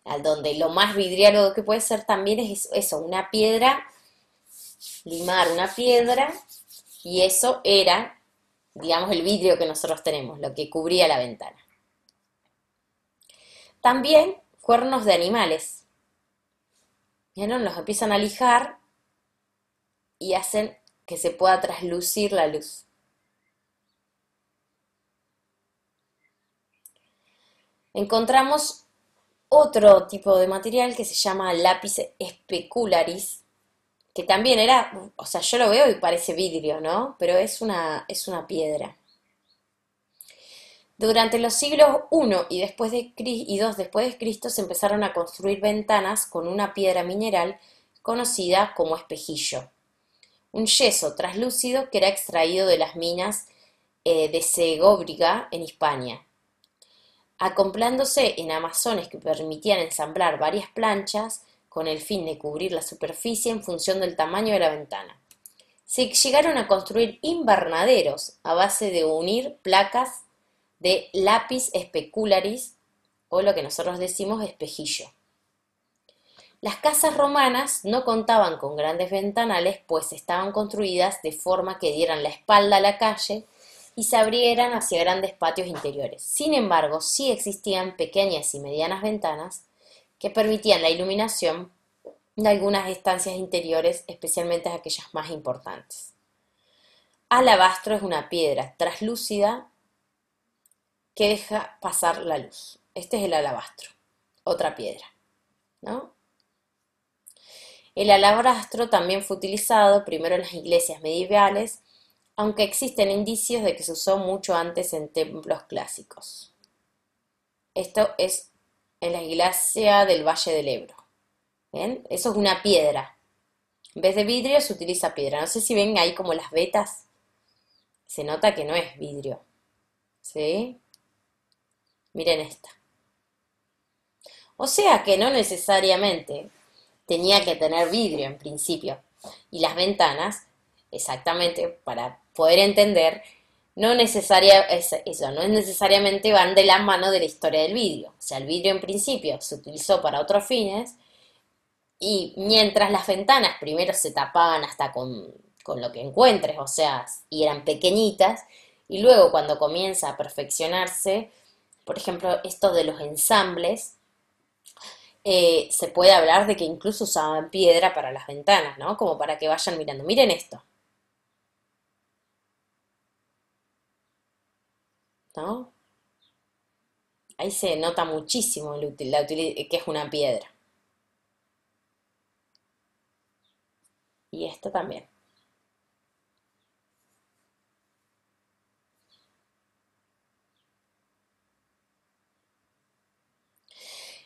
al donde lo más vidriado que puede ser también es eso, una piedra, limar una piedra, y eso era, digamos, el vidrio que nosotros tenemos, lo que cubría la ventana. También cuernos de animales. ¿Vieron? Los empiezan a lijar y hacen que se pueda traslucir la luz. Encontramos otro tipo de material que se llama lápiz specularis, que también era, o sea, yo lo veo y parece vidrio, ¿no? Pero es una piedra. Durante los siglos I y II después de Cristo se empezaron a construir ventanas con una piedra mineral conocida como espejillo, un yeso traslúcido que era extraído de las minas de Segóbriga en Hispania, acoplándose en amazones que permitían ensamblar varias planchas con el fin de cubrir la superficie en función del tamaño de la ventana. Se llegaron a construir invernaderos a base de unir placas de lápiz specularis, o lo que nosotros decimos espejillo. Las casas romanas no contaban con grandes ventanales, pues estaban construidas de forma que dieran la espalda a la calle y se abrieran hacia grandes patios interiores. Sin embargo, sí existían pequeñas y medianas ventanas que permitían la iluminación de algunas estancias interiores, especialmente aquellas más importantes. Alabastro es una piedra traslúcida que deja pasar la luz. Este es el alabastro, otra piedra, ¿no? El alabastro también fue utilizado primero en las iglesias medievales, aunque existen indicios de que se usó mucho antes en templos clásicos. Esto es en la iglesia del Valle del Ebro. ¿Ven? Eso es una piedra. En vez de vidrio se utiliza piedra. No sé si ven ahí como las vetas. Se nota que no es vidrio. ¿Sí? Miren esta. O sea que no necesariamente tenía que tener vidrio en principio. Y las ventanas, exactamente, para poder entender, no no es necesariamente van de la mano de la historia del vidrio. O sea, el vidrio en principio se utilizó para otros fines y mientras las ventanas primero se tapaban hasta con lo que encuentres, o sea, y eran pequeñitas, y luego cuando comienza a perfeccionarse, por ejemplo, esto de los ensambles, se puede hablar de que incluso usaban piedra para las ventanas, ¿no? Como para que vayan mirando. Miren esto, ¿no? Ahí se nota muchísimo que es una piedra. Y esto también.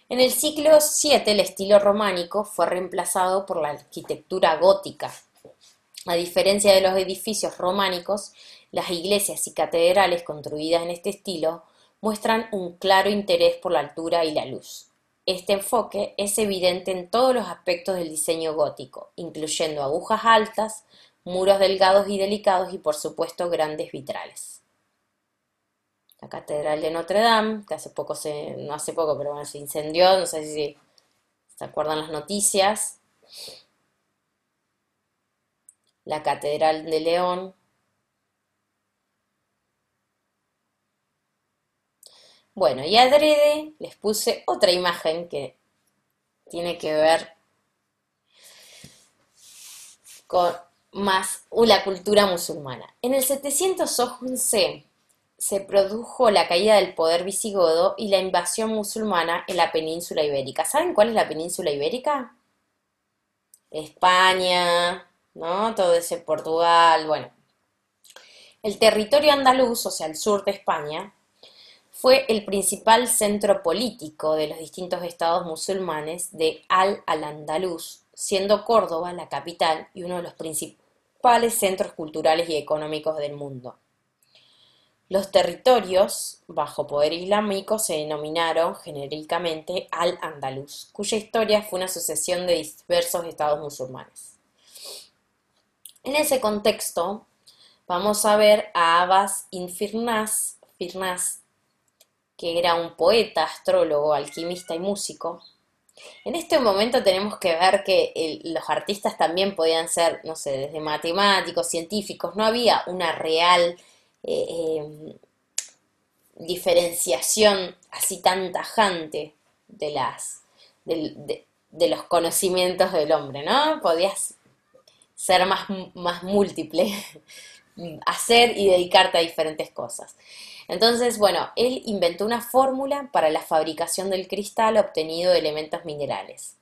En el siglo VII el estilo románico fue reemplazado por la arquitectura gótica A diferencia de los edificios románicos, las iglesias y catedrales construidas en este estilo muestran un claro interés por la altura y la luz. Este enfoque es evidente en todos los aspectos del diseño gótico, incluyendo agujas altas, muros delgados y delicados y por supuesto grandes vitrales. La Catedral de Notre Dame, que no hace poco, pero bueno, se incendió, no sé si se acuerdan las noticias. La Catedral de León. Bueno, y adrede les puse otra imagen que tiene que ver con más la cultura musulmana. En el 711 se produjo la caída del poder visigodo y la invasión musulmana en la península ibérica. ¿Saben cuál es la península ibérica? España, ¿no? Todo ese Portugal, bueno. El territorio andaluz, o sea, el sur de España, fue el principal centro político de los distintos estados musulmanes de Al-Andalus, siendo Córdoba la capital y uno de los principales centros culturales y económicos del mundo. Los territorios bajo poder islámico se denominaron genéricamente Al-Andalus, cuya historia fue una sucesión de diversos estados musulmanes. En ese contexto, vamos a ver a Abbas ibn Firnas, que era un poeta, astrólogo, alquimista y músico. En este momento tenemos que ver que los artistas también podían ser, no sé, desde matemáticos, científicos, no había una real diferenciación así tan tajante de de los conocimientos del hombre, ¿no? Podías ser más múltiple, hacer y dedicarte a diferentes cosas. Entonces, bueno, él inventó una fórmula para la fabricación del cristal obtenido de elementos minerales,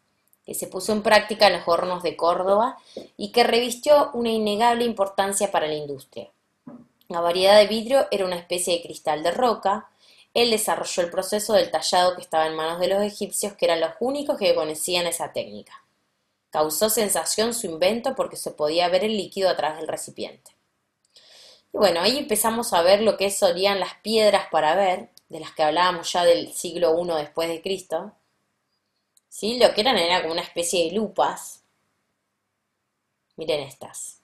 que se puso en práctica en los hornos de Córdoba y que revistió una innegable importancia para la industria. La variedad de vidrio era una especie de cristal de roca. Él desarrolló el proceso del tallado que estaba en manos de los egipcios, que eran los únicos que conocían esa técnica. Causó sensación su invento porque se podía ver el líquido a través del recipiente. Y bueno, ahí empezamos a ver lo que solían las piedras para ver, de las que hablábamos ya del siglo I después de Cristo. ¿Sí? Lo que eran era como una especie de lupas. Miren estas.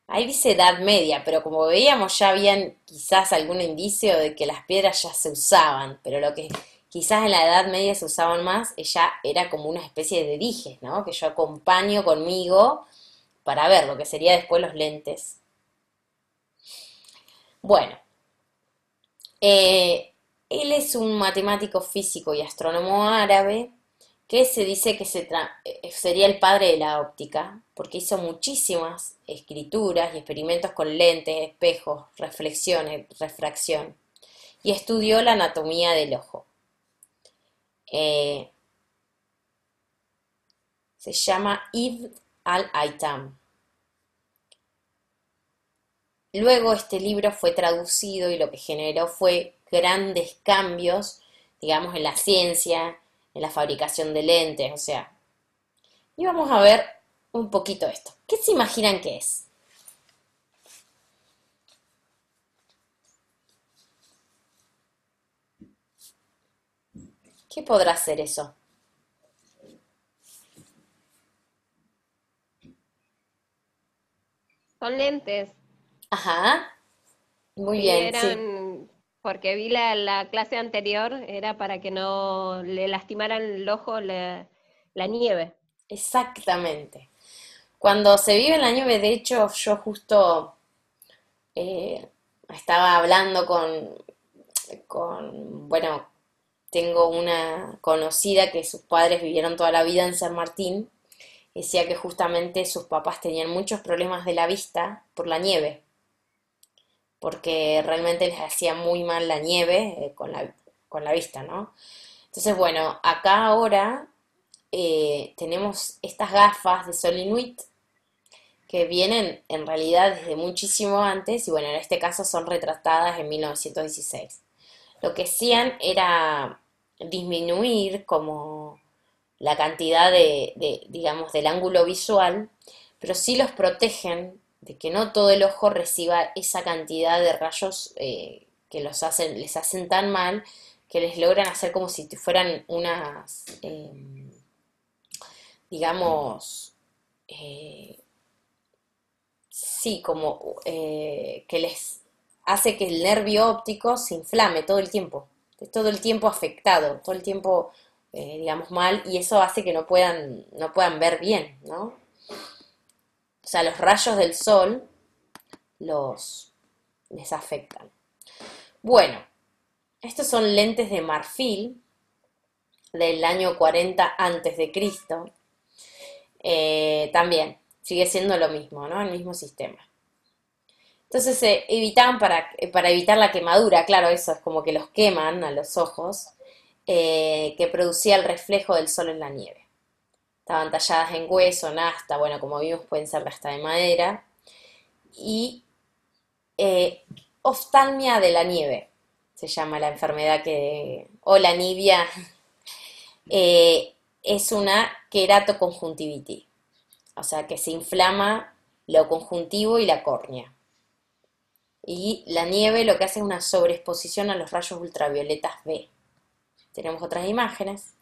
Ahí dice Edad Media, pero como veíamos ya habían quizás algún indicio de que las piedras ya se usaban, pero lo que quizás en la Edad Media se usaban más, ya era como una especie de dijes, ¿no? Que yo acompaño conmigo para ver lo que sería después los lentes. Bueno, él es un matemático físico y astrónomo árabe que se dice que sería el padre de la óptica, porque hizo muchísimas escrituras y experimentos con lentes, espejos, refracción, y estudió la anatomía del ojo. Eh, Se llama Ibn al-Haytham. Luego este libro fue traducido y lo que generó fue grandes cambios, digamos, en la ciencia, en la fabricación de lentes, o sea. Y vamos a ver un poquito esto. ¿Qué se imaginan que es? ¿Qué podrá ser eso? Son lentes. Ajá, muy Sí, bien, sí. eran, porque vi la clase anterior, era para que no le lastimaran el ojo la nieve. Exactamente. Cuando se vive en la nieve, de hecho, yo justo eh, estaba hablando bueno, tengo una conocida que sus padres vivieron toda la vida en San Martín. Decía que justamente sus papás tenían muchos problemas de la vista por la nieve, porque realmente les hacía muy mal la nieve con la vista, ¿no? Entonces, bueno, acá ahora tenemos estas gafas de sol inuit que vienen en realidad desde muchísimo antes y bueno, en este caso son retratadas en 1916. Lo que hacían era disminuir como la cantidad digamos, del ángulo visual, pero sí los protegen de que no todo el ojo reciba esa cantidad de rayos que les hacen tan mal que les logran hacer como si fueran unas, digamos, eh, sí, como que les hace que el nervio óptico se inflame todo el tiempo, todo el tiempo afectado, todo el tiempo, digamos, mal, y eso hace que no puedan ver bien, ¿no? O sea, los rayos del sol los, les afectan. Bueno, estos son lentes de marfil del año 40 antes de Cristo. También sigue siendo lo mismo, ¿no? El mismo sistema. Entonces se evitaban para evitar la quemadura, claro, eso es como que los queman a los ojos, que producía el reflejo del sol en la nieve. Estaban talladas en hueso, en asta, bueno, como vimos pueden ser hasta de madera. Y oftalmia de la nieve, se llama la enfermedad o la nibia, es una queratoconjuntivitis, o sea que se inflama lo conjuntivo y la córnea. Y la nieve lo que hace es una sobreexposición a los rayos ultravioletas B. Tenemos otras imágenes.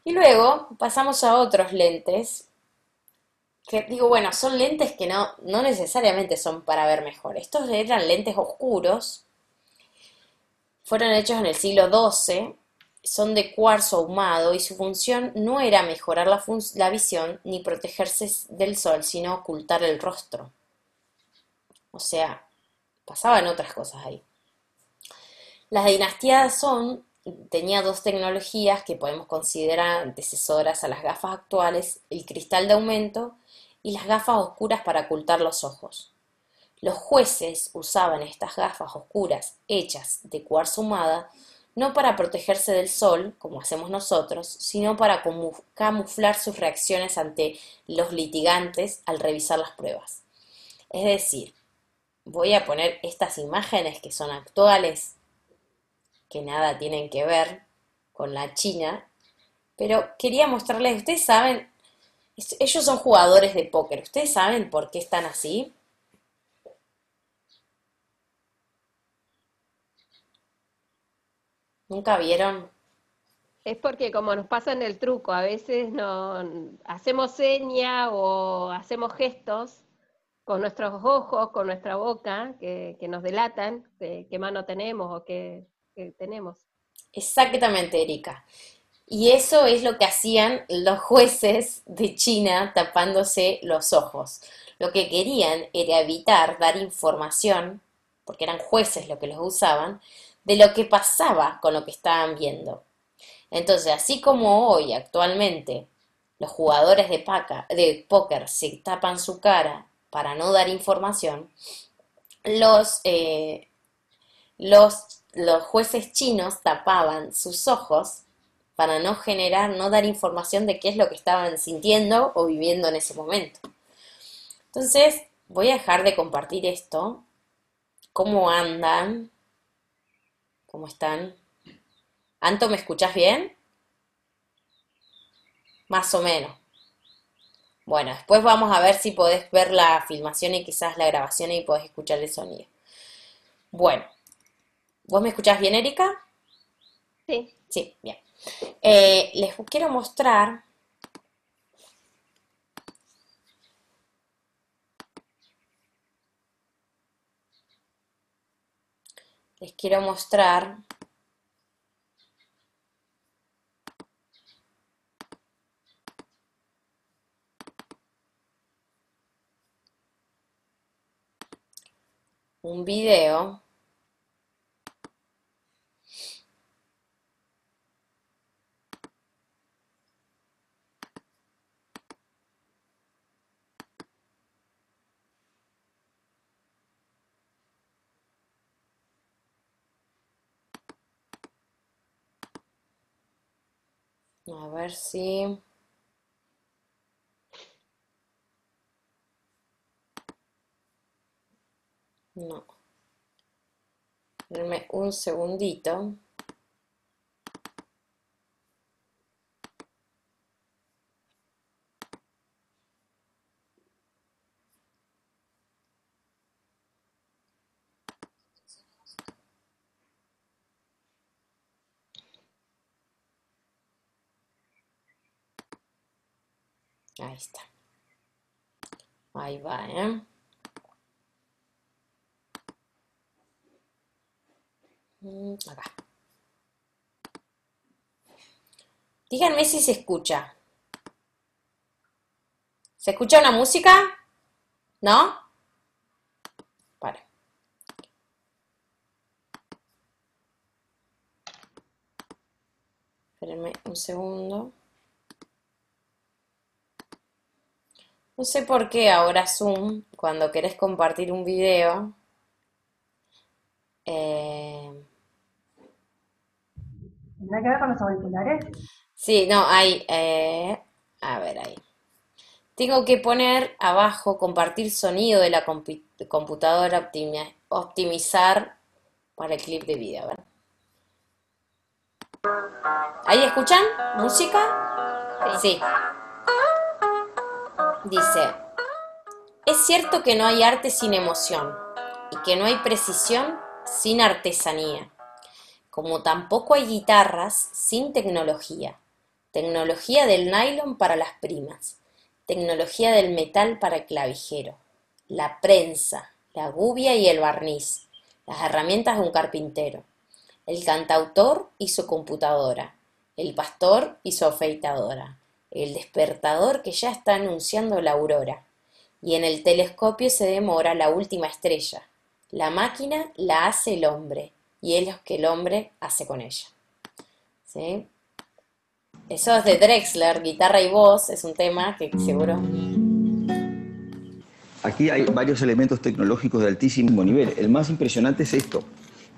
Y luego pasamos a otros lentes, que digo, bueno, son lentes que no necesariamente son para ver mejor. Estos eran lentes oscuros, fueron hechos en el siglo XII, son de cuarzo ahumado y su función no era mejorar la visión ni protegerse del sol, sino ocultar el rostro. O sea, pasaban otras cosas ahí. Las dinastías tenía dos tecnologías que podemos considerar antecesoras a las gafas actuales, el cristal de aumento y las gafas oscuras para ocultar los ojos. Los jueces usaban estas gafas oscuras hechas de cuarzo ahumada no para protegerse del sol, como hacemos nosotros, sino para camuflar sus reacciones ante los litigantes al revisar las pruebas. Es decir, voy a poner estas imágenes que son actuales, que nada tienen que ver con la China, pero quería mostrarles, ustedes saben, ellos son jugadores de póker, ¿ustedes saben por qué están así? ¿Nunca vieron? Es porque como nos pasan el truco, a veces no hacemos seña o hacemos gestos con nuestros ojos, con nuestra boca, que nos delatan qué mano tenemos o qué tenemos. Exactamente, Erika. Y eso es lo que hacían los jueces de China tapándose los ojos. Lo que querían era evitar dar información, porque eran jueces los que los usaban, de lo que pasaba con lo que estaban viendo. Entonces, así como hoy actualmente los jugadores de póker se tapan su cara para no dar información, los, eh, los jueces chinos tapaban sus ojos para no dar información de qué es lo que estaban sintiendo o viviendo en ese momento. Entonces, voy a dejar de compartir esto. ¿Cómo andan? ¿Cómo están? ¿Anto, me escuchás bien? Más o menos. Bueno, después vamos a ver si podés ver la filmación y quizás la grabación y podés escuchar el sonido. Bueno, ¿vos me escuchás bien, Erika? Sí. Sí, bien. Les quiero mostrar, les quiero mostrar un video. A ver si... No. Denme un segundito. Ahí está. Ahí va, ¿eh? Acá. Díganme si se escucha. ¿Se escucha una música? ¿No? Vale. Espérenme un segundo. No sé por qué ahora Zoom, cuando querés compartir un video, eh, ¿Tendrá que ver con los auriculares? sí, no, hay, a ver ahí. Tengo que poner abajo compartir sonido de la computadora, optimizar para el clip de video. A ver. ¿Ahí escuchan? ¿Música? Sí. Sí. Dice, es cierto que no hay arte sin emoción y que no hay precisión sin artesanía, como tampoco hay guitarras sin tecnología. Tecnología del nylon para las primas, tecnología del metal para el clavijero, la prensa, la gubia y el barniz, las herramientas de un carpintero, el cantautor y su computadora, el pastor y su afeitadora, el despertador que ya está anunciando la aurora, y en el telescopio se demora la última estrella. La máquina la hace el hombre, y es lo que el hombre hace con ella. ¿Sí? Eso es de Drexler, guitarra y voz, es un tema que seguro... Aquí hay varios elementos tecnológicos de altísimo nivel. El más impresionante es esto,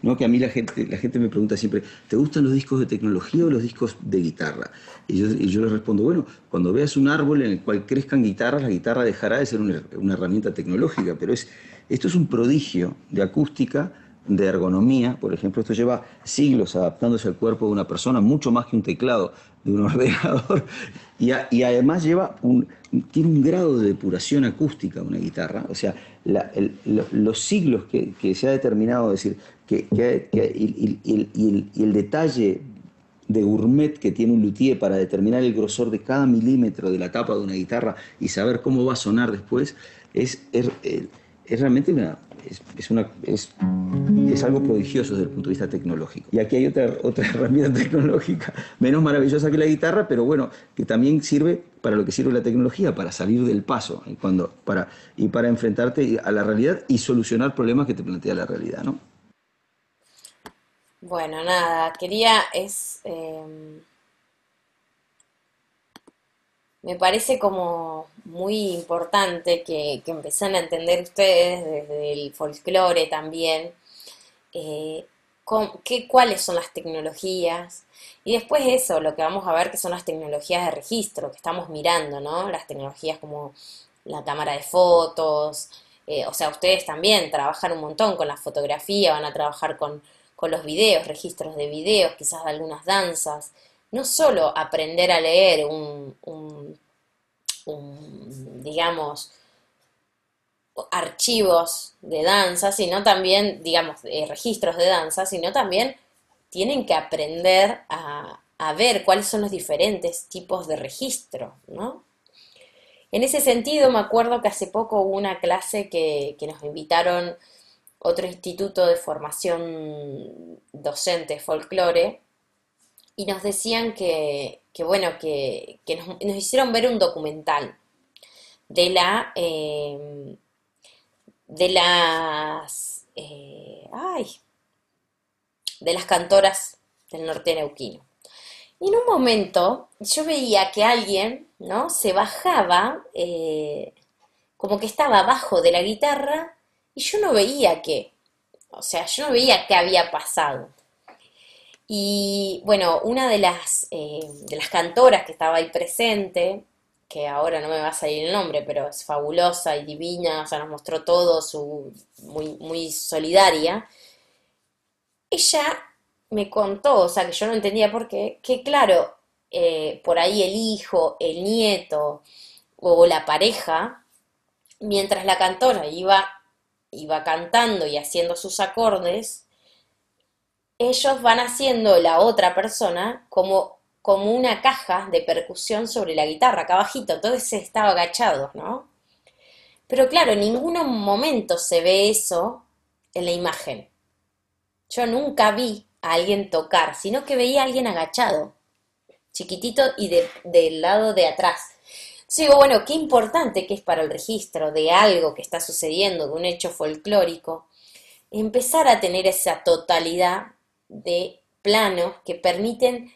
¿no? Que a mí la gente me pregunta siempre, ¿te gustan los discos de tecnología o los discos de guitarra? Y yo les respondo, bueno, cuando veas un árbol en el cual crezcan guitarras, la guitarra dejará de ser una herramienta tecnológica, pero esto es un prodigio de acústica, de ergonomía. Por ejemplo, esto lleva siglos adaptándose al cuerpo de una persona, mucho más que un teclado de un ordenador, y además tiene un grado de depuración acústica una guitarra. O sea, los siglos que se ha determinado, decir, y el detalle de gourmet que tiene un luthier para determinar el grosor de cada milímetro de la tapa de una guitarra y saber cómo va a sonar después, es realmente es algo prodigioso desde el punto de vista tecnológico. Y aquí hay otra herramienta tecnológica menos maravillosa que la guitarra, pero bueno, que también sirve para lo que sirve la tecnología, para salir del paso y para enfrentarte a la realidad y solucionar problemas que te plantea la realidad, ¿no? Bueno, nada, quería, me parece como muy importante que empiecen a entender ustedes desde el folclore también, eh, cuáles son las tecnologías. Y después eso, lo que vamos a ver que son las tecnologías de registro que estamos mirando, ¿no? Las tecnologías como la cámara de fotos, o sea, ustedes también trabajan un montón con la fotografía, van a trabajar con los videos, registros de videos, quizás de algunas danzas. No solo aprender a leer digamos, archivos de danza, sino también, digamos, registros de danza, sino también tienen que aprender a ver cuáles son los diferentes tipos de registro, ¿no? En ese sentido, me acuerdo que hace poco hubo una clase que nos invitaron otro instituto de formación docente folclore y nos decían bueno, que nos hicieron ver un documental de de las, de las cantoras del norte neuquino. Y en un momento yo veía que alguien, ¿no? Se bajaba, como que estaba abajo de la guitarra y yo no veía qué, o sea, yo no veía qué había pasado. Y bueno, una de las cantoras que estaba ahí presente, que ahora no me va a salir el nombre, pero es fabulosa y divina, o sea, nos mostró todo, muy solidaria. Ella me contó, o sea, que yo no entendía por qué, que claro, por ahí el hijo, el nieto o la pareja, mientras la cantora iba cantando y haciendo sus acordes, ellos van haciendo la otra persona como una caja de percusión sobre la guitarra, acá abajito, entonces estaba agachado, ¿no? Pero claro, en ningún momento se ve eso en la imagen. Yo nunca vi a alguien tocar, sino que veía a alguien agachado, chiquitito y del lado de atrás. Entonces digo, bueno, qué importante que es para el registro de algo que está sucediendo, de un hecho folclórico, empezar a tener esa totalidad de planos que permiten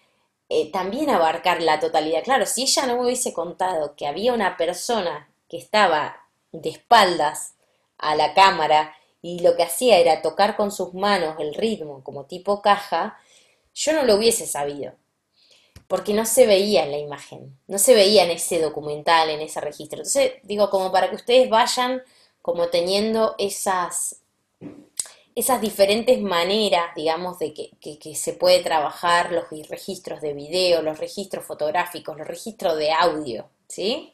también abarcar la totalidad. Claro, si ella no me hubiese contado que había una persona que estaba de espaldas a la cámara y lo que hacía era tocar con sus manos el ritmo como tipo caja, yo no lo hubiese sabido, porque no se veía en la imagen, no se veía en ese documental, en ese registro. Entonces, digo, como para que ustedes vayan como teniendo esas diferentes maneras, digamos, de que se puede trabajar los registros de video, los registros fotográficos, los registros de audio, ¿sí?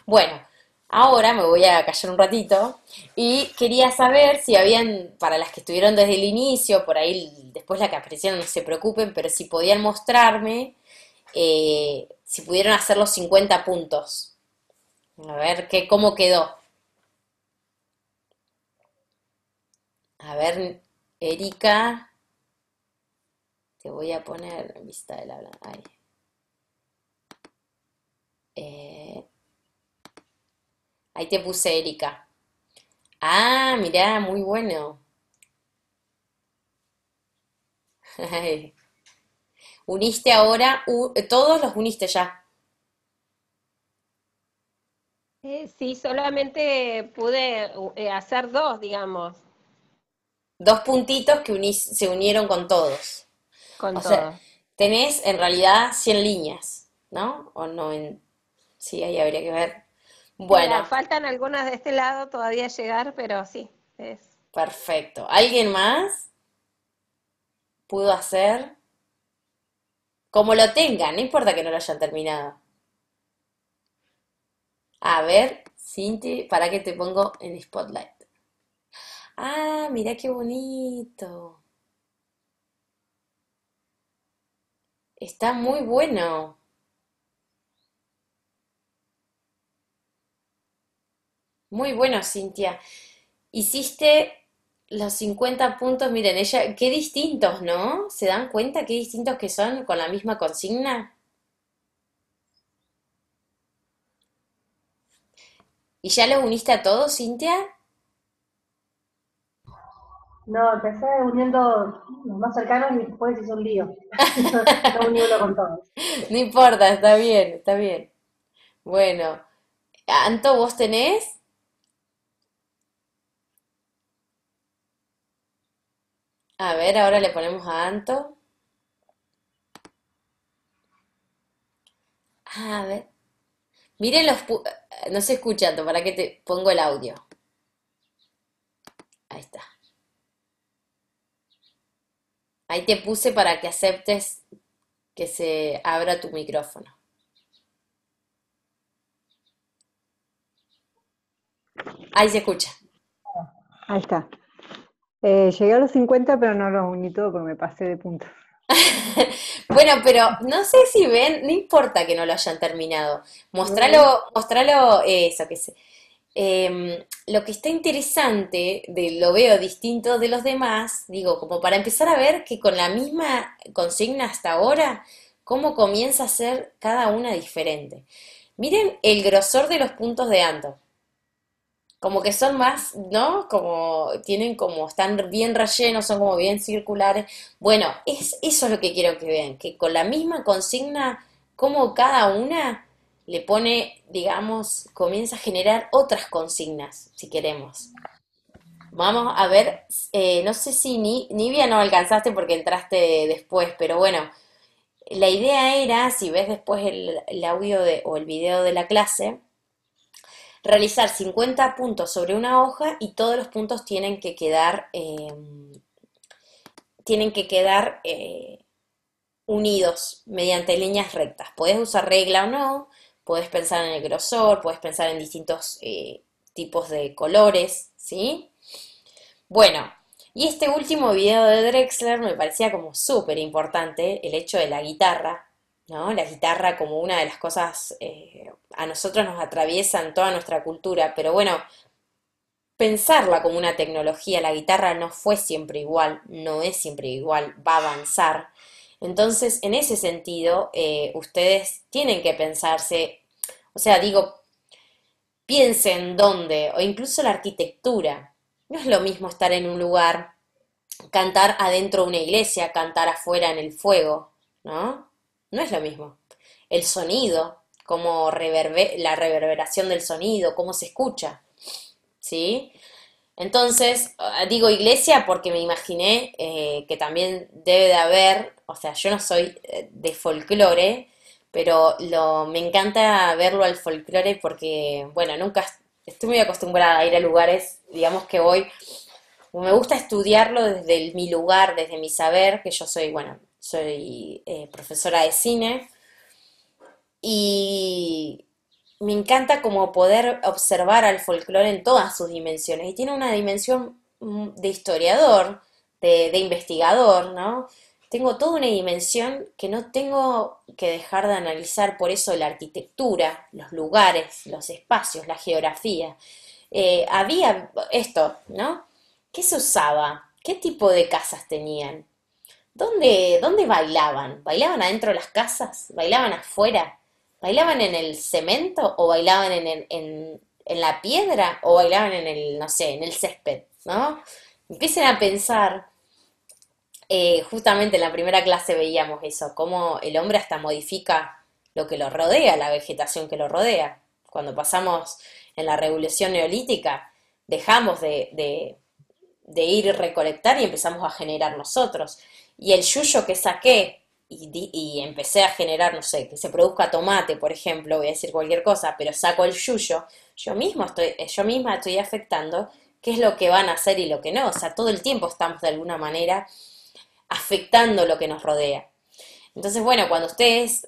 Bueno, ahora me voy a callar un ratito y quería saber si habían, para las que estuvieron desde el inicio, por ahí después las que aparecieron no se preocupen, pero si podían mostrarme, si pudieron hacer los 50 puntos. A ver cómo quedó. A ver, Erika, te voy a poner en vista de la... Ahí. Eh, ahí te puse Erika. Ah, mirá, muy bueno. Uniste ahora, todos los uniste ya. Sí, solamente pude hacer dos, digamos, Dos puntitos que se unieron con todos. con O sea, todo. tenés en realidad 100 líneas, ¿no? O no en... Sí, ahí habría que ver. Sí, Bueno, faltan algunas de este lado todavía llegar, pero sí, es. perfecto. ¿Alguien más pudo hacer? Como lo tengan, no importa que no lo hayan terminado. A ver, Cinti, ¿para qué te pongo en Spotlight? Ah, mira qué bonito. Está muy bueno. Muy bueno, Cintia. Hiciste los 50 puntos, miren, ella, qué distintos, ¿no? ¿Se dan cuenta qué distintos que son con la misma consigna? ¿Y ya los uniste a todos, Cintia? No, empecé uniendo los más cercanos y después hizo un lío. No uní uno con todos. No importa, está bien, está bien. Bueno, Anto, ¿vos tenés? A ver, ahora le ponemos a Anto. A ver. Miren no se escucha, Anto, ¿para qué te pongo el audio? Ahí está. Ahí te puse para que aceptes que se abra tu micrófono. Ahí se escucha. Ahí está. Llegué a los 50, pero no los uní todo porque me pasé de puntos. Bueno, pero no sé si ven, no importa que no lo hayan terminado. Mm. Mostralo, eso, que sé. Lo que está interesante, lo veo distinto de los demás, digo, como para empezar a ver que con la misma consigna hasta ahora, cómo comienza a ser cada una diferente. Miren el grosor de los puntos de Anto. Como que son más, ¿no? Como tienen como, están bien rellenos, son como bien circulares. Bueno, eso es lo que quiero que vean, que con la misma consigna, como cada una le pone, digamos, comienza a generar otras consignas, si queremos. Vamos a ver, no sé si Nivia no alcanzaste porque entraste después, pero bueno, la idea era, si ves después el audio o el video de la clase, realizar 50 puntos sobre una hoja y todos los puntos tienen que quedar unidos mediante líneas rectas. Puedes usar regla o no, puedes pensar en el grosor, puedes pensar en distintos tipos de colores, ¿sí? Bueno, y este último video de Drexler me parecía como súper importante, el hecho de la guitarra, ¿no? La guitarra como una de las cosas, a nosotros nos atraviesa en toda nuestra cultura, pero bueno, pensarla como una tecnología, la guitarra no fue siempre igual, no es siempre igual, va a avanzar. Entonces, en ese sentido, ustedes tienen que pensarse, o sea, digo, piensen dónde, o incluso la arquitectura. No es lo mismo estar en un lugar, cantar adentro de una iglesia, cantar afuera en el fuego, ¿no? No es lo mismo. El sonido, como la reverberación del sonido, cómo se escucha, ¿sí? Entonces, digo iglesia porque me imaginé que también debe de haber, o sea, yo no soy de folclore, pero me encanta verlo al folclore porque, bueno, nunca estoy muy acostumbrada a ir a lugares, digamos que voy, me gusta estudiarlo desde mi lugar, desde mi saber, que yo soy, bueno, soy profesora de cine, y me encanta como poder observar al folclore en todas sus dimensiones. Y tiene una dimensión de historiador, de investigador, ¿no? Tengo toda una dimensión que no tengo que dejar de analizar, por eso la arquitectura, los lugares, los espacios, la geografía. Había esto, ¿no? ¿Qué se usaba? ¿Qué tipo de casas tenían? ¿Dónde bailaban? ¿Bailaban adentro de las casas? ¿Bailaban afuera? ¿Bailaban en el cemento o bailaban en la piedra o bailaban en el, no sé, en el césped, ¿no? Empiecen a pensar, justamente en la primera clase veíamos eso, cómo el hombre hasta modifica lo que lo rodea, la vegetación que lo rodea. Cuando pasamos en la revolución neolítica, dejamos de ir y recolectar y empezamos a generar nosotros. Y el yuyo que saqué y empecé a generar, no sé, que se produzca tomate, por ejemplo, voy a decir cualquier cosa, pero saco el yuyo, yo misma estoy afectando qué es lo que van a hacer y lo que no. O sea, todo el tiempo estamos de alguna manera afectando lo que nos rodea. Entonces, bueno, cuando ustedes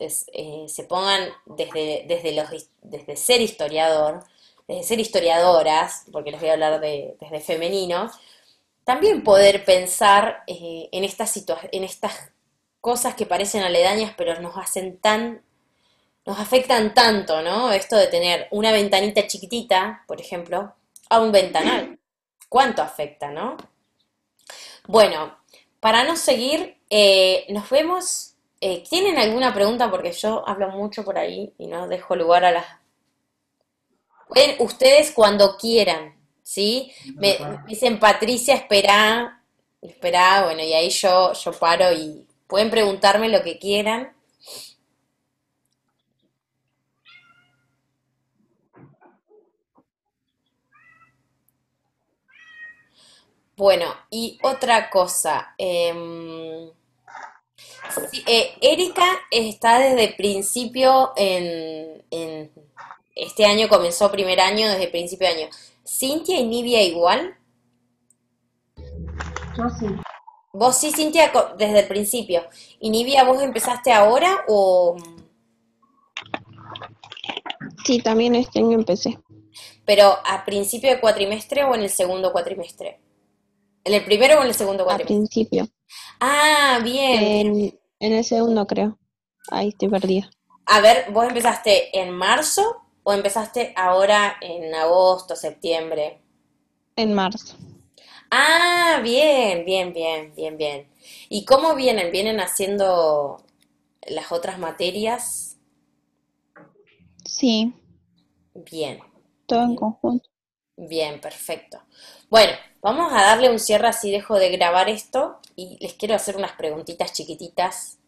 se pongan desde ser historiador, desde ser historiadoras, porque les voy a hablar desde femenino, también poder pensar en estas cosas que parecen aledañas, pero nos afectan tanto, ¿no? Esto de tener una ventanita chiquitita, por ejemplo, a un ventanal. ¿Cuánto afecta, no? Bueno, para no seguir, nos vemos. ¿Tienen alguna pregunta? Porque yo hablo mucho por ahí y no dejo lugar a las... Pueden ustedes cuando quieran, ¿sí? Me dicen, Patricia, espera, espera, bueno, y ahí yo paro y pueden preguntarme lo que quieran. Bueno, y otra cosa, sí, Erika está desde el principio este año comenzó primer año, desde principio de año. ¿Cintia y Nivia igual? Yo sí. Vos sí, Cintia, desde el principio. ¿Y Nivia, vos empezaste ahora o...? Sí, también este año empecé Pero a principio de cuatrimestre o en el segundo cuatrimestre. ¿En el primero o en el segundo a cuatrimestre? principio, Ah, bien, bien. en el segundo creo. Ahí estoy perdida. A ver, ¿vos empezaste en marzo o empezaste ahora en agosto, septiembre? En marzo. Ah, bien, bien, bien, bien, bien. ¿Y cómo vienen? ¿Vienen haciendo las otras materias? Sí, Bien, todo en bien, conjunto. bien, perfecto. Bueno, vamos a darle un cierre así dejo de grabar esto y les quiero hacer unas preguntitas chiquititas